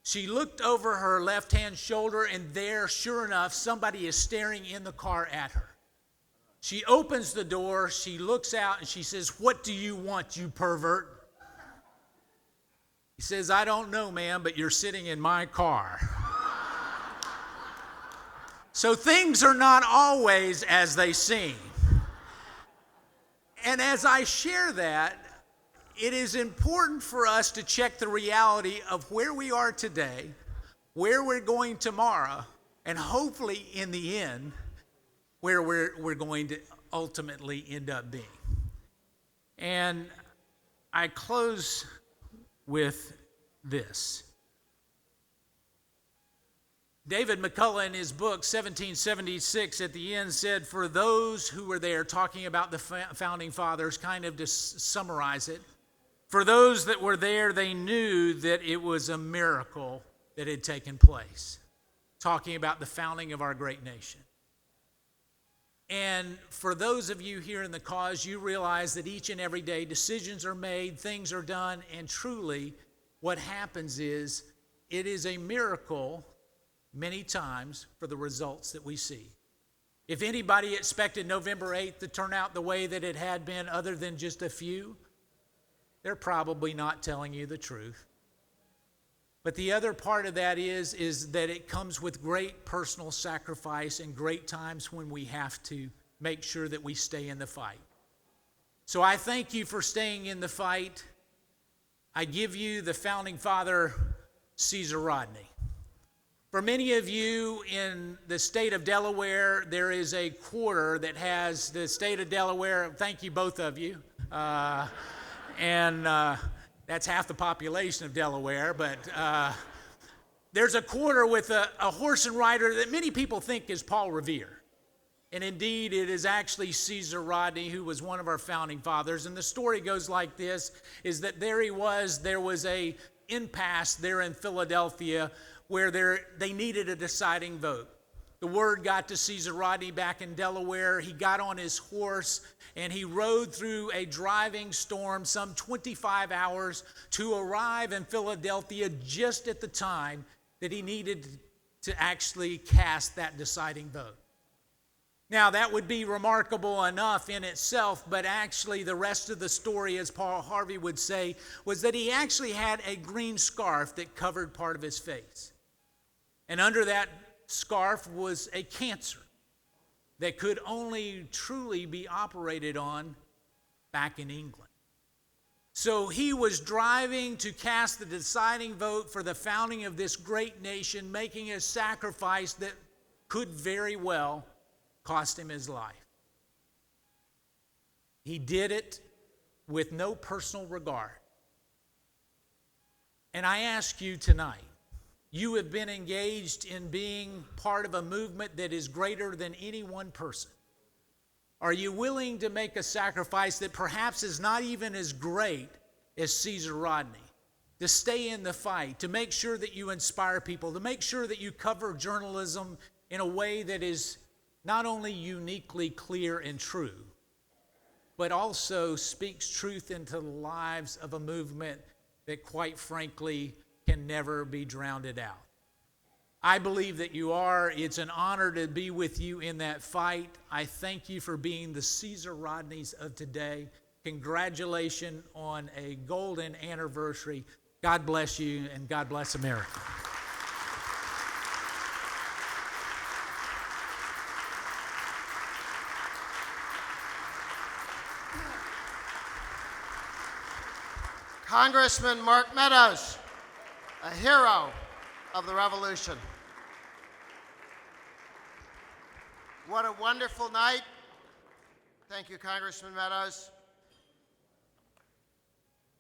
She looked over her left-hand shoulder, and there, sure enough, somebody is staring in the car at her. She opens the door, she looks out, and she says, "What do you want, you pervert?" He says, "I don't know, ma'am, but you're sitting in my car." So things are not always as they seem. And as I share that, it is important for us to check the reality of where we are today, where we're going tomorrow, and hopefully in the end, where we're going to ultimately end up being. And I close with this. David McCullough, in his book 1776, at the end said, for those who were there, talking about the founding fathers, kind of to summarize it, for those that were there, they knew that it was a miracle that had taken place, talking about the founding of our great nation. And for those of you here in the cause, you realize that each and every day decisions are made, things are done, and truly what happens is it is a miracle many times for the results that we see. If anybody expected November 8th to turn out the way that it had been, other than just a few, they're probably not telling you the truth. But the other part of that is that it comes with great personal sacrifice and great times when we have to make sure that we stay in the fight. So I thank you for staying in the fight. I give you the founding father, Caesar Rodney. For many of you in the state of Delaware, there is a quarter that has the state of Delaware. Thank you, both of you. And that's half the population of Delaware. But there's a quarter with a horse and rider that many people think is Paul Revere. And indeed, it is actually Caesar Rodney, who was one of our founding fathers. And the story goes like this, is that there was a impasse there in Philadelphia where they needed a deciding vote. The word got to Caesar Rodney back in Delaware. He got on his horse and he rode through a driving storm, some 25 hours, to arrive in Philadelphia just at the time that he needed to actually cast that deciding vote. Now, that would be remarkable enough in itself, but actually the rest of the story, as Paul Harvey would say, was that he actually had a green scarf that covered part of his face. And under that scarf was a cancer that could only truly be operated on back in England. So he was driving to cast the deciding vote for the founding of this great nation, making a sacrifice that could very well cost him his life. He did it with no personal regard. And I ask you tonight, you have been engaged in being part of a movement that is greater than any one person. Are you willing to make a sacrifice that perhaps is not even as great as Caesar Rodney? To stay in the fight, to make sure that you inspire people, to make sure that you cover journalism in a way that is not only uniquely clear and true, but also speaks truth into the lives of a movement that, quite frankly, can never be drowned out. I believe that you are. It's an honor to be with you in that fight. I thank you for being the Caesar Rodneys of today. Congratulations on a golden anniversary. God bless you, and God bless America. Congressman Mark Meadows, a hero of the Revolution. What a wonderful night. Thank you, Congressman Meadows.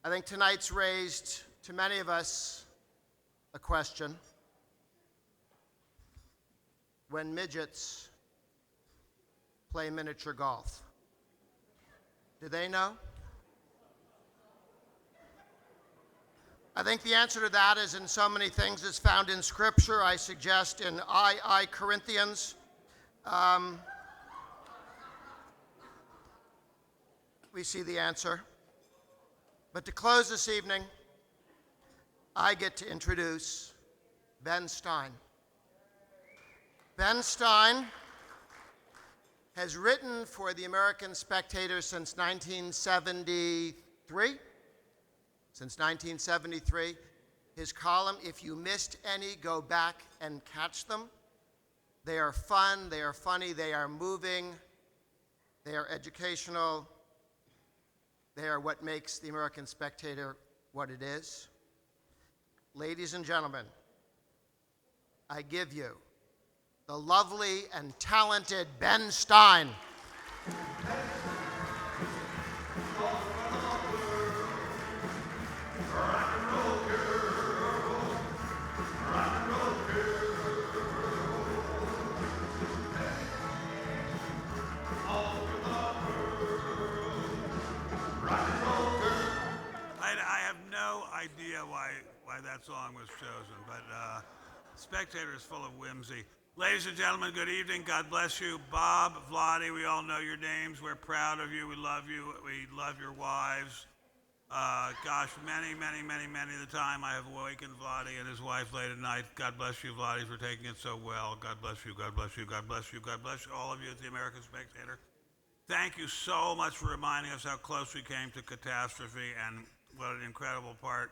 I think tonight's raised, to many of us, a question. When midgets play miniature golf? Do they know? I think the answer to that is in so many things is found in Scripture. I suggest in I Corinthians. We see the answer. But to close this evening, I get to introduce Ben Stein. Ben Stein has written for the American Spectator since 1973. Since 1973. His column, if you missed any, go back and catch them. They are fun, they are funny, they are moving, they are educational. They are what makes the American Spectator what it is. Ladies and gentlemen, I give you the lovely and talented Ben Stein. Idea why that song was chosen, but Spectator is full of whimsy. Ladies and gentlemen, good evening. God bless you. Bob, Vladi, we all know your names. We're proud of you. We love you. We love your wives. Gosh, many of the time I have awakened Vladi and his wife late at night. God bless you, Vladi, for taking it so well. God bless you. God bless you. God bless you. God bless all of you at the American Spectator. Thank you so much for reminding us how close we came to catastrophe and what an incredible part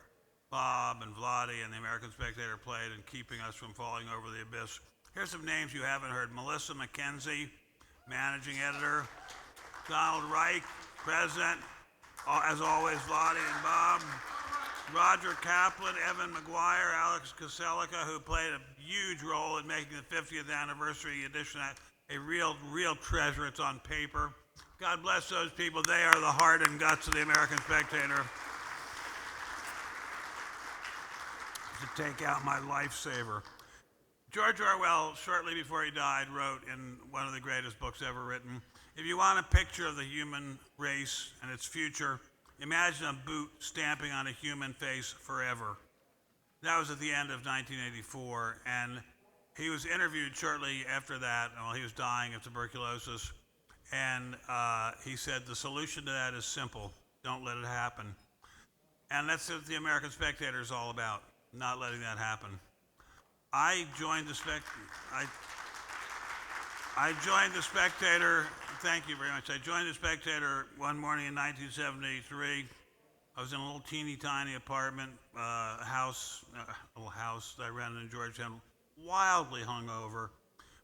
Bob and Vladi and the American Spectator played in keeping us from falling over the abyss. Here's some names you haven't heard. Melissa McKenzie, managing editor. Donald Reich, president. As always, Vladi and Bob. Roger Kaplan, Evan McGuire, Alex Koselica, who played a huge role in making the 50th anniversary edition a real treasure. It's on paper. God bless those people. They are the heart and guts of the American Spectator. To take out my lifesaver. George Orwell, shortly before he died, wrote in one of the greatest books ever written, if you want a picture of the human race and its future, imagine a boot stamping on a human face forever. That was at the end of 1984, and he was interviewed shortly after that, while he was dying of tuberculosis, and he said the solution to that is simple, don't let it happen. And that's what the American Spectator is all about. Not letting that happen. I joined the Spectator, thank you very much. I joined the Spectator one morning in 1973. I was in a little teeny tiny apartment, little house that I rented in Georgetown, wildly hungover.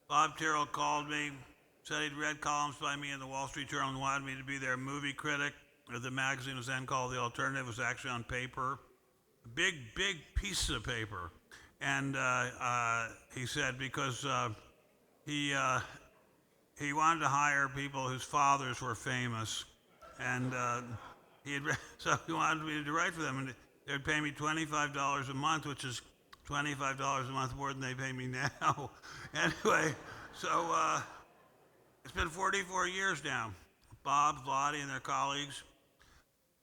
Bob Tyrrell called me, said he'd read columns by me in the Wall Street Journal and wanted me to be their movie critic. The magazine was then called The Alternative. It was actually on paper. Big pieces of paper, and he said because he wanted to hire people whose fathers were famous, and so he wanted me to write for them, and they'd pay me $25 a month, which is $25 a month more than they pay me now. Anyway, so it's been 44 years now. Bob, Vladi, and their colleagues.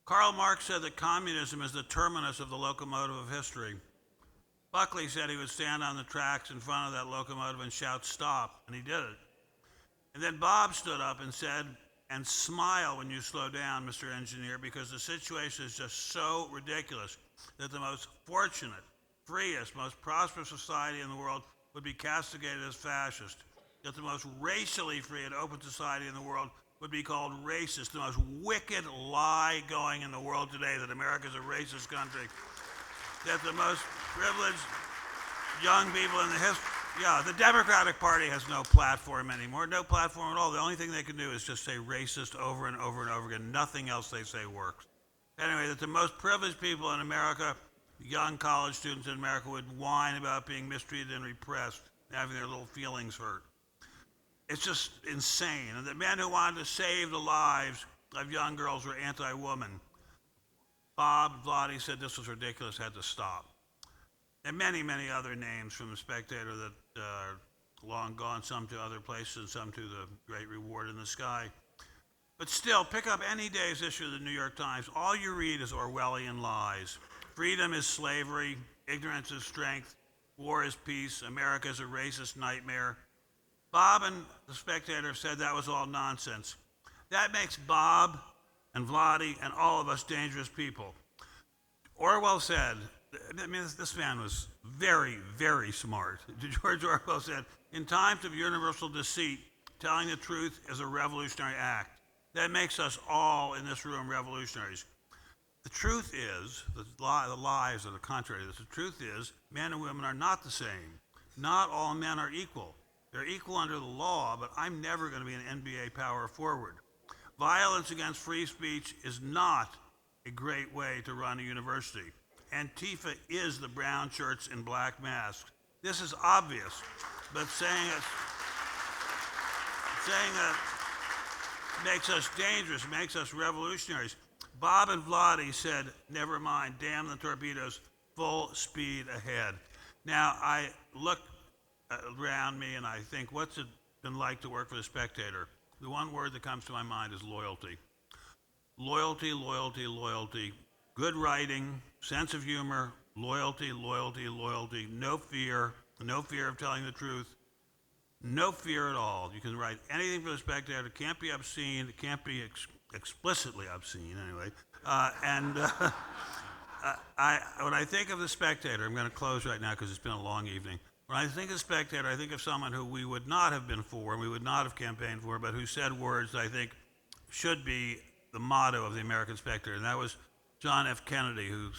Karl Marx said that communism is the terminus of the locomotive of history. Buckley said he would stand on the tracks in front of that locomotive and shout, stop, and he did it. And then Bob stood up and said, and smile when you slow down, Mr. Engineer, because the situation is just so ridiculous that the most fortunate, freest, most prosperous society in the world would be castigated as fascist, that the most racially free and open society in the world would be called racist, the most wicked lie going in the world today, that America is a racist country, that the most privileged young people in the history, the Democratic Party has no platform anymore, no platform at all. The only thing they can do is just say racist over and over and over again. Nothing else they say works. Anyway, that the most privileged people in America, young college students in America, would whine about being mistreated and repressed, having their little feelings hurt. It's just insane. And the men who wanted to save the lives of young girls were anti-woman. Bob Vladi said this was ridiculous, had to stop. And many other names from the Spectator that long gone, some to other places, and some to the great reward in the sky. But still, pick up any day's issue of the New York Times. All you read is Orwellian lies. Freedom is slavery, ignorance is strength, war is peace, America is a racist nightmare. Bob and the Spectator said that was all nonsense. That makes Bob and Vladi and all of us dangerous people. Orwell said, I mean, this man was very, very smart. George Orwell said, in times of universal deceit, telling the truth is a revolutionary act. That makes us all in this room revolutionaries. The truth is, the lies are the contrary to this. The truth is, men and women are not the same. Not all men are equal. They're equal under the law, but I'm never going to be an NBA power forward. Violence against free speech is not a great way to run a university. Antifa is the brown shirts and black masks. This is obvious, but saying it makes us dangerous, makes us revolutionaries. Bob and Vladi said, never mind, damn the torpedoes, full speed ahead. Now, I look around me and I think, what's it been like to work for the Spectator? The one word that comes to my mind is loyalty. Loyalty, loyalty, loyalty. Good writing, sense of humor, loyalty, loyalty, loyalty. No fear of telling the truth. No fear at all. You can write anything for the Spectator. It can't be obscene. It can't be explicitly obscene, anyway. When I think of the Spectator, I'm going to close right now because it's been a long evening. When I think of the Spectator, I think of someone who we would not have been for, and we would not have campaigned for, but who said words that I think should be the motto of the American Spectator, and that was John F. Kennedy, who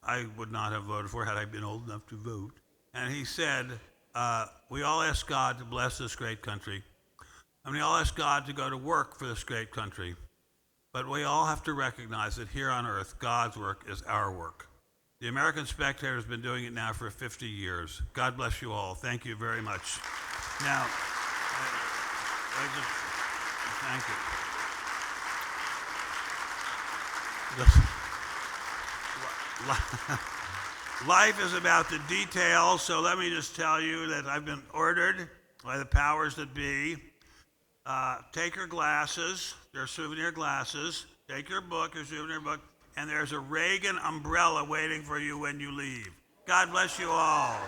I would not have voted for had I been old enough to vote. And he said, we all ask God to bless this great country, and we all ask God to go to work for this great country. But we all have to recognize that here on earth, God's work is our work. The American Spectator has been doing it now for 50 years. God bless you all. Thank you very much. Now, thank you. Life is about the details, so let me just tell you that I've been ordered by the powers that be. Take your glasses. They're souvenir glasses. Take your book, your souvenir book, and there's a Reagan umbrella waiting for you when you leave. God bless you all.